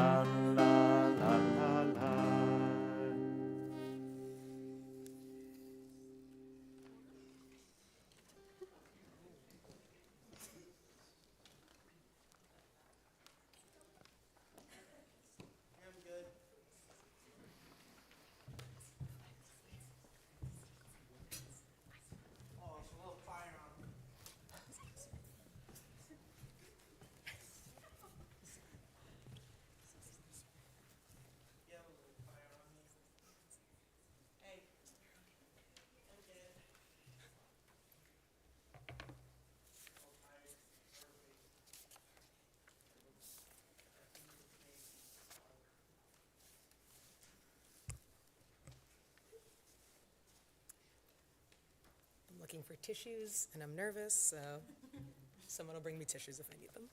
la la la la la. I'm looking for tissues, and I'm nervous, so someone will bring me tissues if I need them.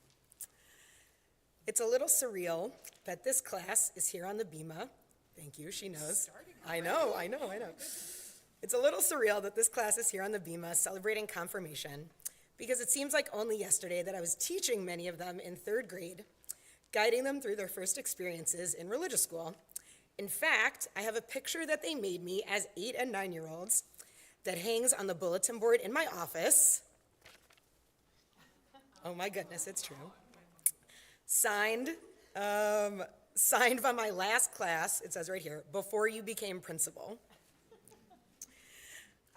It's a little surreal that this class is here on the bima. Thank you, she knows. I know. It's a little surreal that this class is here on the bima celebrating confirmation, because it seems like only yesterday that I was teaching many of them in 3rd grade, guiding them through their first experiences in religious school. In fact, I have a picture that they made me as 8 and 9-year-olds that hangs on the bulletin board in my office. Oh my goodness, it's true. Signed by my last class, it says right here, before you became principal.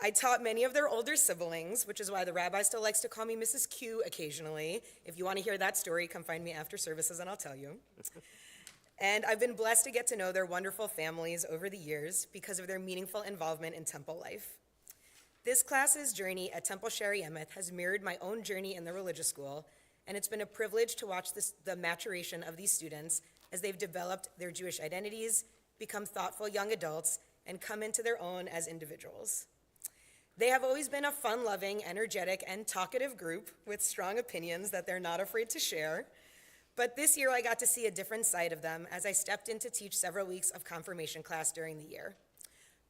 I taught many of their older siblings, which is why the rabbi still likes to call me Mrs. Q occasionally. If you want to hear that story, come find me after services and I'll tell you. And I've been blessed to get to know their wonderful families over the years because of their meaningful involvement in temple life. This class's journey at Temple Shari Emeth has mirrored my own journey in the religious school, and it's been a privilege to watch the maturation of these students as they've developed their Jewish identities, become thoughtful young adults, and come into their own as individuals. They have always been a fun-loving, energetic, and talkative group with strong opinions that they're not afraid to share. But this year I got to see a different side of them as I stepped in to teach several weeks of confirmation class during the year.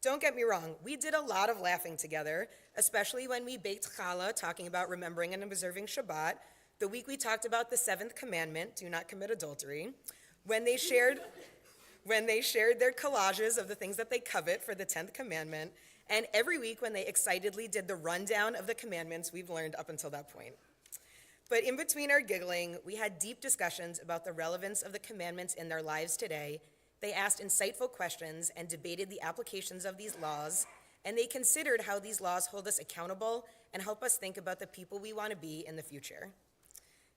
Don't get me wrong, we did a lot of laughing together, especially when we baked challah, talking about remembering and observing Shabbat, the week we talked about the 7th commandment, do not commit adultery, when they shared their collages of the things that they covet for the 10th commandment, and every week when they excitedly did the rundown of the commandments we've learned up until that point. But in between our giggling, we had deep discussions about the relevance of the commandments in their lives today. They asked insightful questions and debated the applications of these laws, and they considered how these laws hold us accountable and help us think about the people we want to be in the future.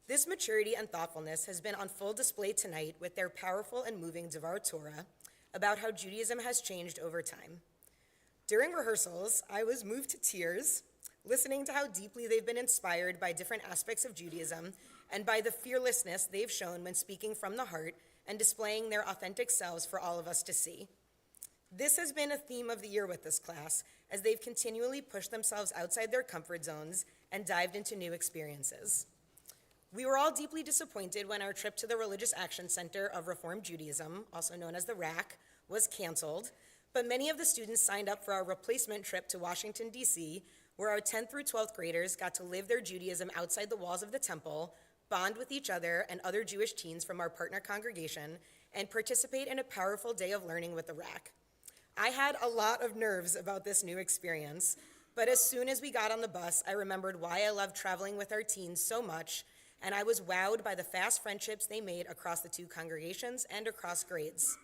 This maturity and thoughtfulness has been on full display tonight with their powerful and moving Devar Torah about how Judaism has changed over time. During rehearsals, I was moved to tears, listening to how deeply they've been inspired by different aspects of Judaism and by the fearlessness they've shown when speaking from the heart and displaying their authentic selves for all of us to see. This has been a theme of the year with this class, as they've continually pushed themselves outside their comfort zones and dived into new experiences. We were all deeply disappointed when our trip to the Religious Action Center of Reform Judaism, also known as the RAC, was canceled, but many of the students signed up for our replacement trip to Washington, D.C., where our 10th through 12th graders got to live their Judaism outside the walls of the temple, bond with each other and other Jewish teens from our partner congregation, and participate in a powerful day of learning with the RAC. I had a lot of nerves about this new experience, but as soon as we got on the bus, I remembered why I loved traveling with our teens so much, and I was wowed by the fast friendships they made across the 2 congregations and across grades.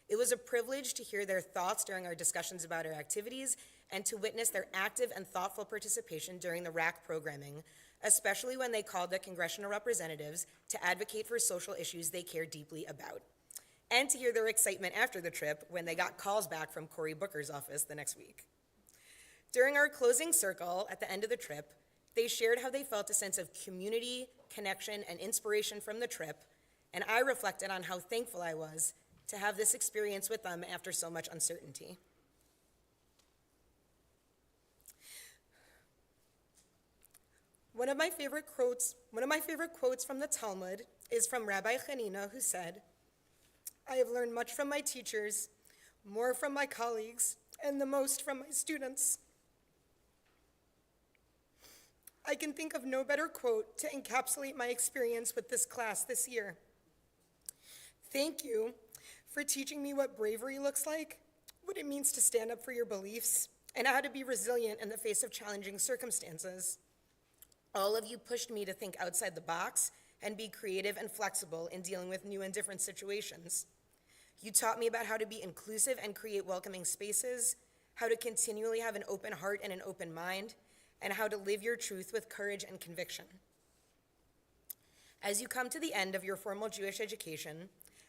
It was a privilege to hear their thoughts during our discussions about our activities and to witness their active and thoughtful participation during the RAC programming, especially when they called their congressional representatives to advocate for social issues they care deeply about, and to hear their excitement after the trip when they got calls back from Cory Booker's office the next week. During our closing circle at the end of the trip, they shared how they felt a sense of community, connection, and inspiration from the trip, and I reflected on how thankful I was to have this experience with them after so much uncertainty. One of my favorite quotes from the Talmud is from Rabbi Hanina, who said, "I have learned much from my teachers, more from my colleagues, and the most from my students." I can think of no better quote to encapsulate my experience with this class this year. Thank you for teaching me what bravery looks like, what it means to stand up for your beliefs, and how to be resilient in the face of challenging circumstances. All of you pushed me to think outside the box and be creative and flexible in dealing with new and different situations. You taught me about how to be inclusive and create welcoming spaces, how to continually have an open heart and an open mind, and how to live your truth with courage and conviction. As you come to the end of your formal Jewish education,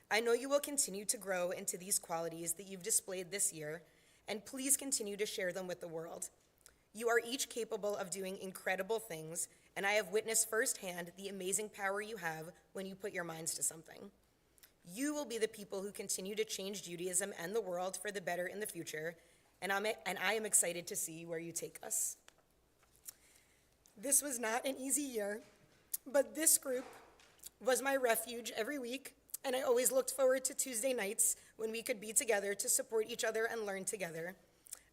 I know you will continue to grow into these qualities that you've displayed this year, and please continue to share them with the world. You are each capable of doing incredible things, and I have witnessed firsthand the amazing power you have when you put your minds to something. You will be the people who continue to change Judaism and the world for the better in the future, and I am excited to see where you take us. This was not an easy year, but this group was my refuge every week, and I always looked forward to Tuesday nights when we could be together to support each other and learn together.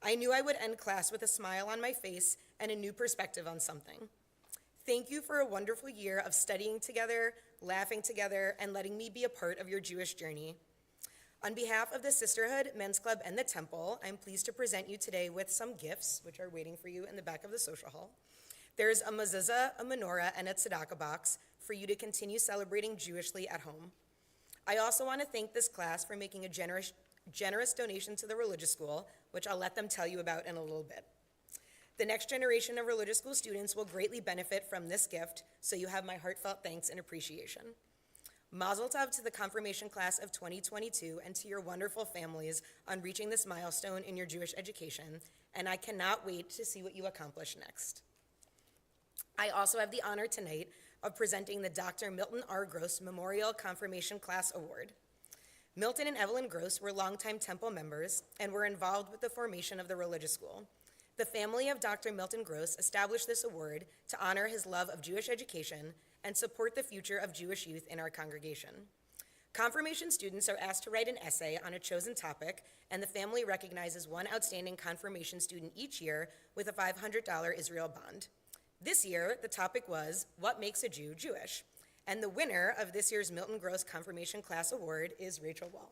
I knew I would end class with a smile on my face and a new perspective on something. Thank you for a wonderful year of studying together, laughing together, and letting me be a part of your Jewish journey. On behalf of the Sisterhood, Men's Club, and the Temple, I'm pleased to present you today with some gifts, which are waiting for you in the back of the social hall. There's a mezuzah, a menorah, and a tzedakah box for you to continue celebrating Jewishly at home. I also want to thank this class for making a generous donation to the religious school, which I'll let them tell you about in a little bit. The next generation of religious school students will greatly benefit from this gift, so you have my heartfelt thanks and appreciation. Mazel tov to the confirmation class of 2022 and to your wonderful families on reaching this milestone in your Jewish education, and I cannot wait to see what you accomplish next. I also have the honor tonight of presenting the Dr. Milton R. Gross Memorial Confirmation Class Award. Milton and Evelyn Gross were longtime Temple members and were involved with the formation of the religious school. The family of Dr. Milton Gross established this award to honor his love of Jewish education and support the future of Jewish youth in our congregation. Confirmation students are asked to write an essay on a chosen topic, and the family recognizes one outstanding confirmation student each year with a $500 Israel bond. This year, the topic was, What Makes a Jew Jewish? And the winner of this year's Milton Gross Confirmation Class Award is Rachel Wall.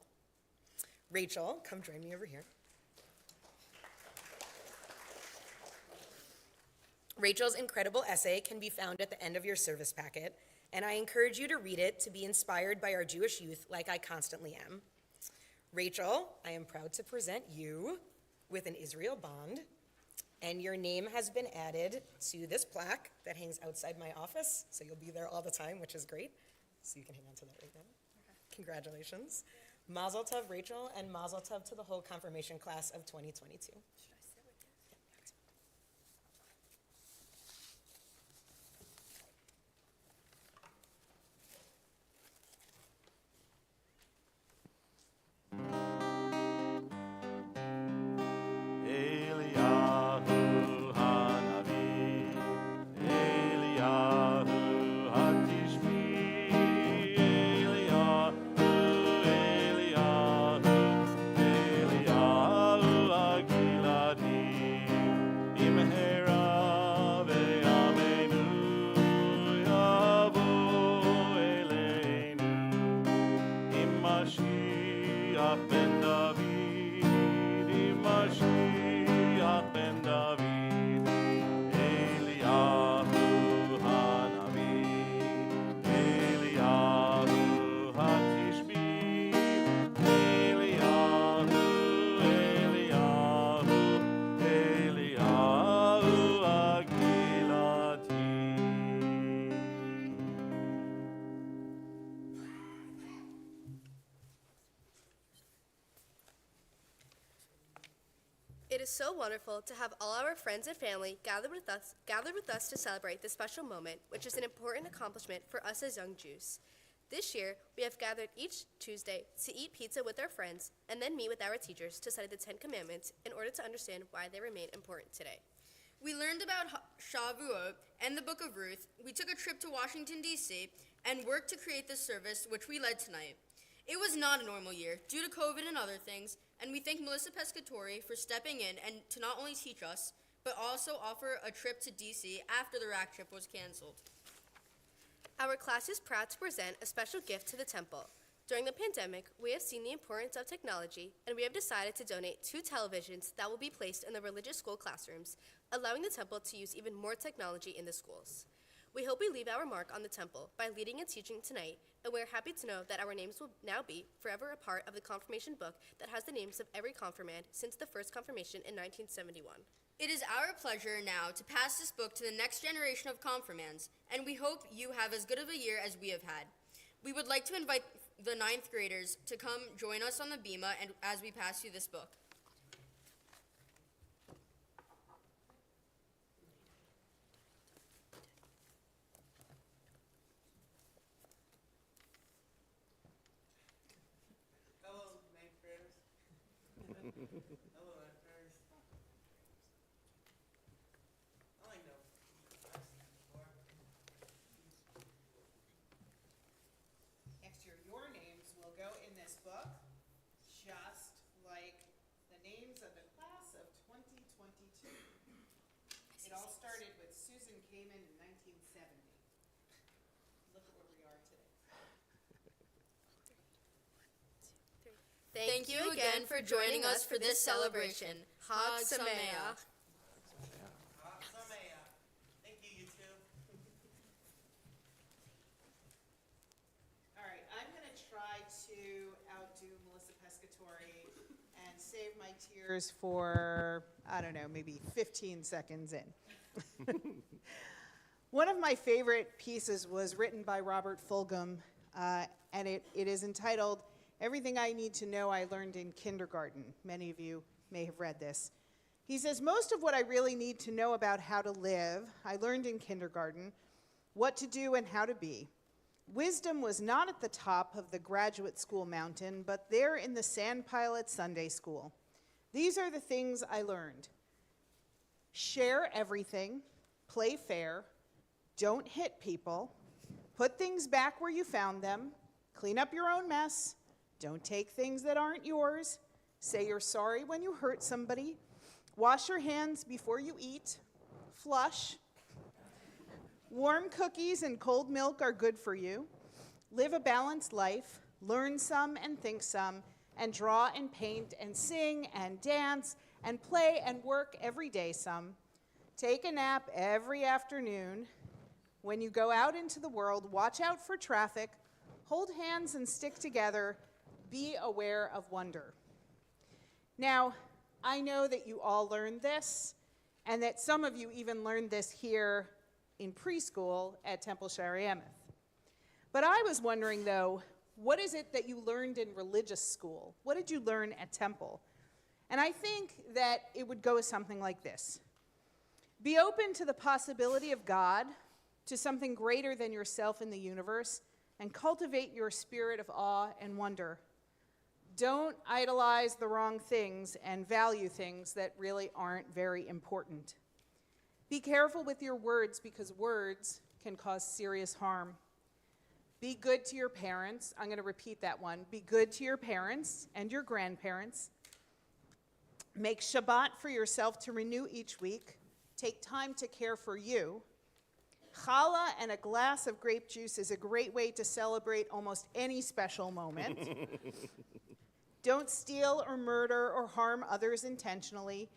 Rachel, come join me over here. Rachel's incredible essay can be found at the end of your service packet, and I encourage you to read it to be inspired by our Jewish youth like I constantly am. Rachel, I am proud to present you with an Israel bond, and your name has been added to this plaque that hangs outside my office, so you'll be there all the time, which is great. So you can hang on to that right now. Okay. Congratulations. Mazel tov, Rachel, and mazel tov to the whole confirmation class of 2022. It is so wonderful to have all our friends and family gathered with us to celebrate this special moment, which is an important accomplishment for us as young Jews. This year, we have gathered each Tuesday to eat pizza with our friends and then meet with our teachers to study the 10 Commandments in order to understand why they remain important today. We learned about Shavuot and the Book of Ruth. We took a trip to Washington, D.C., and worked to create this service, which we led tonight. It was not a normal year due to COVID and other things, and we thank Melissa Pescatori for stepping in and to not only teach us, but also offer a trip to D.C. after the RAC trip was canceled. Our class is proud to present a special gift to the temple. During the pandemic, we have seen the importance of technology, and we have decided to donate 2 televisions that will be placed in the religious school classrooms, allowing the temple to use even more technology in the schools. We hope we leave our mark on the temple by leading and teaching tonight, and we are happy to know that our names will now be forever a part of the confirmation book that has the names of every confirmand since the first confirmation in 1971. It is our pleasure now to pass this book to the next generation of confirmands, and we hope you have as good of a year as we have had. We would like to invite the 9th graders to come join us on the bima and as we pass you this book. Hello, ninth graders. Hello, ninth graders. I know. I've seen it before. Next year, your names will go in this book, just like the names of the class of 2022. It all started with Susan Kamen in 1970. Look at where we are today. Thank you again for joining us for this celebration. Chag Sameach. Thank you, you two. All right, I'm going to try to outdo Melissa Pescatori and save my tears for, I don't know, maybe 15 seconds in. One of my favorite pieces was written by Robert Fulghum, and it is entitled, Everything I Need to Know I Learned in Kindergarten. Many of you may have read this. He says, most of what I really need to know about how to live, I learned in kindergarten, what to do and how to be. Wisdom was not at the top of the graduate school mountain, but there in the sandpile at Sunday school. These are the things I learned. Share everything, play fair, don't hit people, put things back where you found them, clean up your own mess, don't take things that aren't yours, say you're sorry when you hurt somebody, wash your hands before you eat, flush, warm cookies and cold milk are good for you, live a balanced life, learn some and think some, and draw and paint and sing and dance and play and work every day some. Take a nap every afternoon. When you go out into the world, watch out for traffic, hold hands and stick together, be aware of wonder. Now, I know that you all learned this, and that some of you even learned this here in preschool at Temple Shariamath. But I was wondering, though, what is it that you learned in religious school? What did you learn at Temple? And I think that it would go something like this. Be open to the possibility of God, to something greater than yourself in the universe, and cultivate your spirit of awe and wonder. Don't idolize the wrong things and value things that really aren't very important. Be careful with your words because words can cause serious harm. Be good to your parents. I'm going to repeat that one. Be good to your parents and your grandparents. Make Shabbat for yourself to renew each week. Take time to care for you. Challah and a glass of grape juice is a great way to celebrate almost any special moment. Don't steal or murder or harm others intentionally.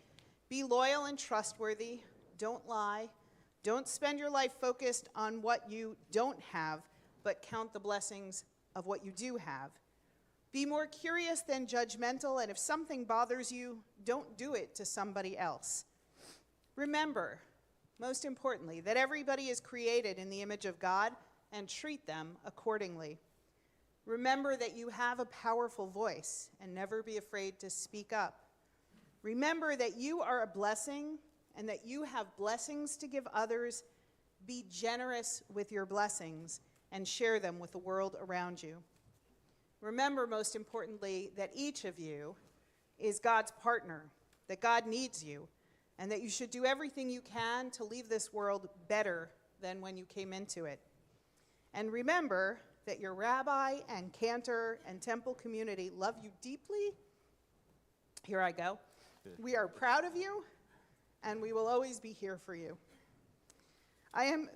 Be loyal and trustworthy. Don't lie. Don't spend your life focused on what you don't have, but count the blessings of what you do have. Be more curious than judgmental, and if something bothers you, don't do it to somebody else. Remember, most importantly, that everybody is created in the image of God, and treat them accordingly. Remember that you have a powerful voice, and never be afraid to speak up. Remember that you are a blessing, and that you have blessings to give others. Be generous with your blessings, and share them with the world around you. Remember, most importantly, that each of you is God's partner, that God needs you, and that you should do everything you can to leave this world better than when you came into it. And remember that your rabbi and cantor and temple community love you deeply. Here I go. We are proud of you, and we will always be here for you. I am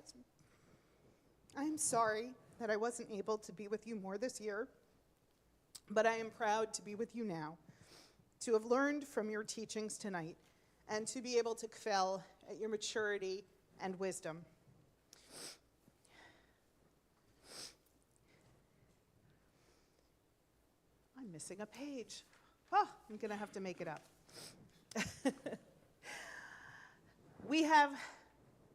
sorry that I wasn't able to be with you more this year. But I am proud to be with you now, to have learned from your teachings tonight, and to be able to excel at your maturity and wisdom. I'm missing a page. Oh, I'm going to have to make it up. We have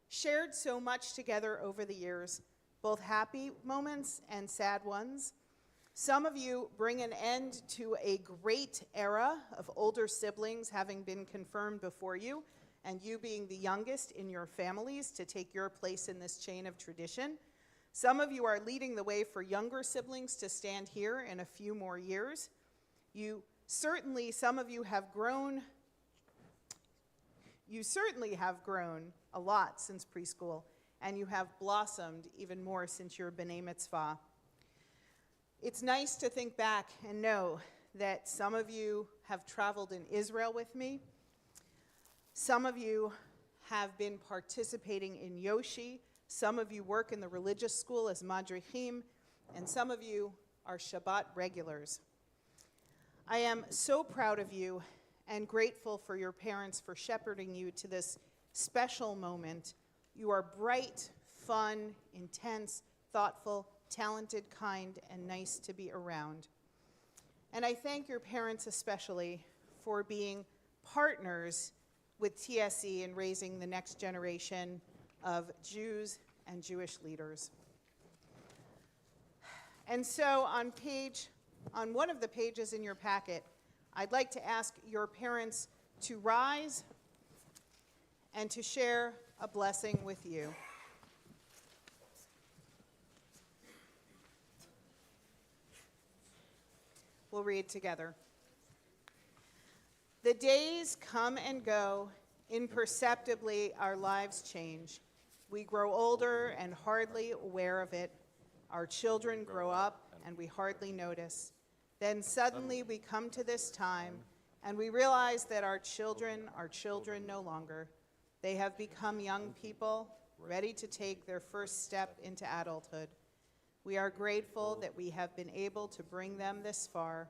shared so much together over the years, both happy moments and sad ones. Some of you bring an end to a great era of older siblings having been confirmed before you, and you being the youngest in your families to take your place in this chain of tradition. Some of you are leading the way for younger siblings to stand here in a few more years. Some of you have grown. You certainly have grown a lot since preschool, and you have blossomed even more since your B'nai Mitzvah. It's nice to think back and know that some of you have traveled in Israel with me. Some of you have been participating in Yoshi. Some of you work in the religious school as madrichim, and some of you are Shabbat regulars. I am so proud of you and grateful for your parents for shepherding you to this special moment. You are bright, fun, intense, thoughtful, talented, kind, and nice to be around. And I thank your parents especially for being partners with TSE in raising the next generation of Jews and Jewish leaders. And so on one of the pages in your packet, I'd like to ask your parents to rise and to share a blessing with you. We'll read together. The days come and go, imperceptibly our lives change. We grow older and hardly aware of it. Our children grow up and we hardly notice. Then suddenly we come to this time and we realize that our children are children no longer. They have become young people, ready to take their first step into adulthood. We are grateful that we have been able to bring them this far.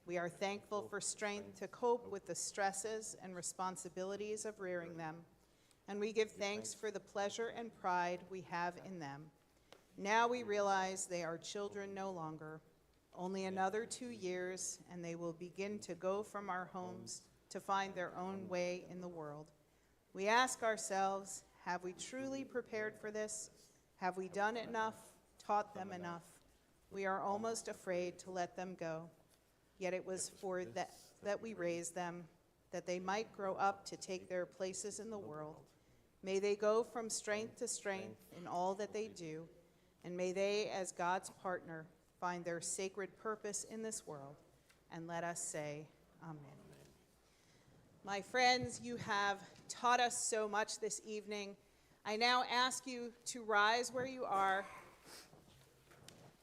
We are thankful for strength to cope with the stresses and responsibilities of rearing them. And we give thanks for the pleasure and pride we have in them. Now we realize they are children no longer. Only another 2 years, and they will begin to go from our homes to find their own way in the world. We ask ourselves, have we truly prepared for this? Have we done enough, taught them enough? We are almost afraid to let them go. Yet it was for that we raised them, that they might grow up to take their places in the world. May they go from strength to strength in all that they do, and may they, as God's partner, find their sacred purpose in this world. And let us say, Amen. My friends, you have taught us so much this evening. I now ask you to rise where you are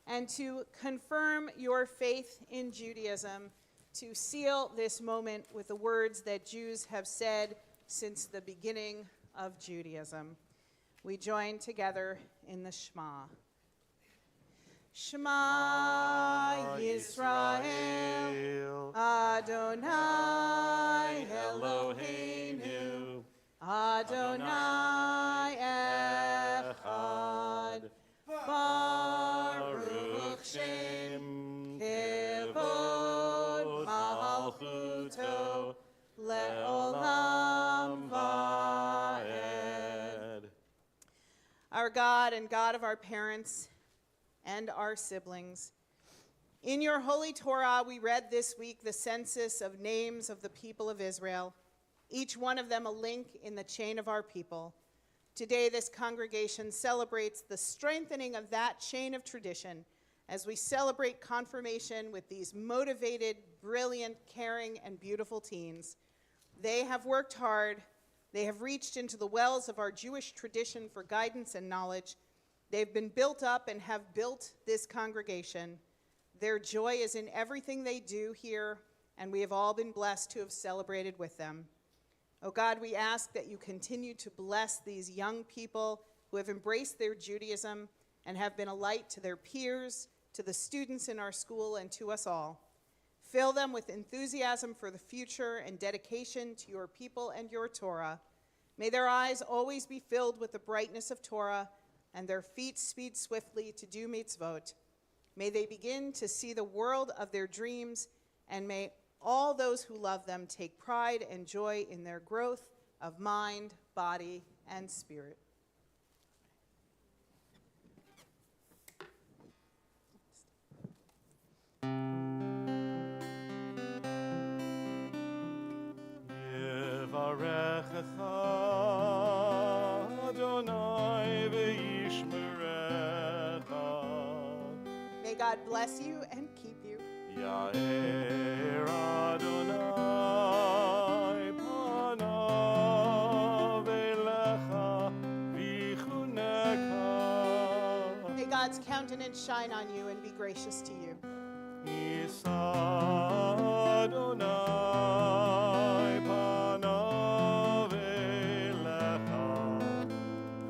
and to confirm your faith in Judaism, to seal this moment with the words that Jews have said since the beginning of Judaism. We join together in the Shema. Shema Yisrael, Adonai Eloheinu, Adonai Echad, Baruch Shem Kevod Malchuto Le'olam Va'ed. Our God and God of our parents and our siblings, in your holy Torah, we read this week the census of names of the people of Israel, each one of them a link in the chain of our people. Today, this congregation celebrates the strengthening of that chain of tradition as we celebrate confirmation with these motivated, brilliant, caring, and beautiful teens. They have worked hard. They have reached into the wells of our Jewish tradition for guidance and knowledge. They've been built up and have built this congregation. Their joy is in everything they do here, and we have all been blessed to have celebrated with them. Oh God, we ask that you continue to bless these young people who have embraced their Judaism and have been a light to their peers, to the students in our school, and to us all. Fill them with enthusiasm for the future and dedication to your people and your Torah. May their eyes always be filled with the brightness of Torah and their feet speed swiftly to do mitzvot. May they begin to see the world of their dreams, and may all those who love them take pride and joy in their growth of mind, body, and spirit. Yevarechecha Adonai v'yishmerecha. May God bless you and keep you. Ya'er Adonai panav elecha v'chuneka. May God's countenance shine on you and be gracious to you. Yisa Adonai panav elecha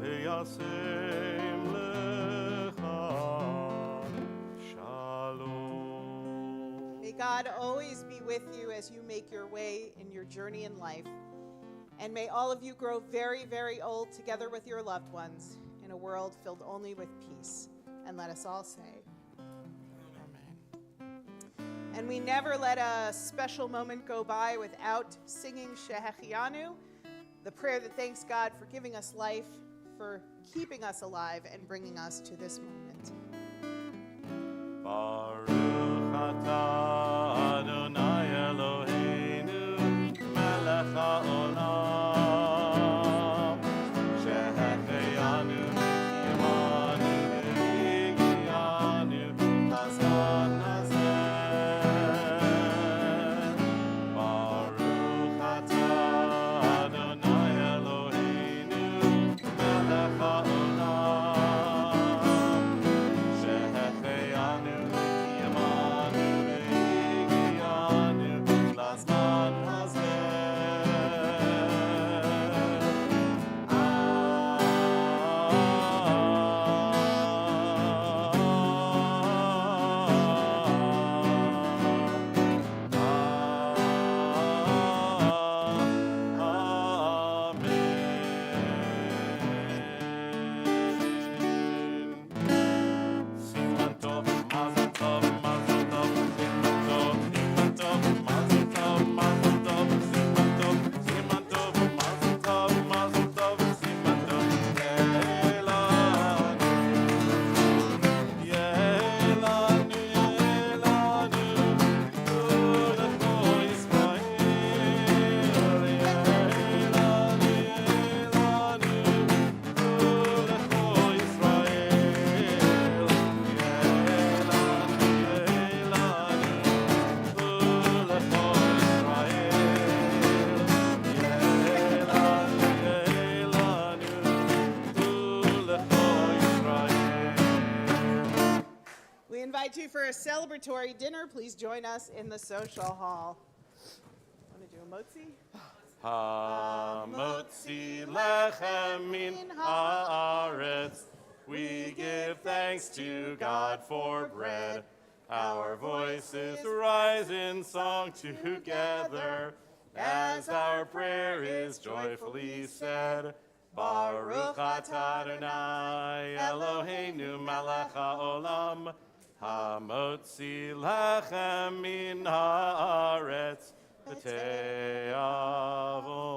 v'yasem lecha shalom. May God always be with you as you make your way in your journey in life. And may all of you grow very, very old together with your loved ones in a world filled only with peace. And let us all say, and we never let a special moment go by without singing Shehechianu, the prayer that thanks God for giving us life, for keeping us alive, and bringing us to this moment. Baruch atah Adonai Eloheinu melech haolam shehechianu v'kiyamanu v'higiyanu hazman hazeh. Baruch atah Adonai Eloheinu melech haolam shehechianu v'kiyamanu v'higiyanu hazman hazeh. Siman tov, mazel tov, mazel tov, siman tov, siman tov, mazel tov, mazel tov, siman tov, siman tov, mazel tov, mazel tov, siman tov. Yehelanu, yehelanu, ulecho Yisrael. Yehelanu, yehelanu, ulecho We invite you for a celebratory dinner. Please join us in the social hall. Want to do a motzi? Hamotzi lechem min haaretz. We give thanks to God for bread. Our voices rise in song together as our prayer is joyfully said. Baruch atah Adonai Eloheinu melech haolam hamotzi lechem min haaretz. V'te'ah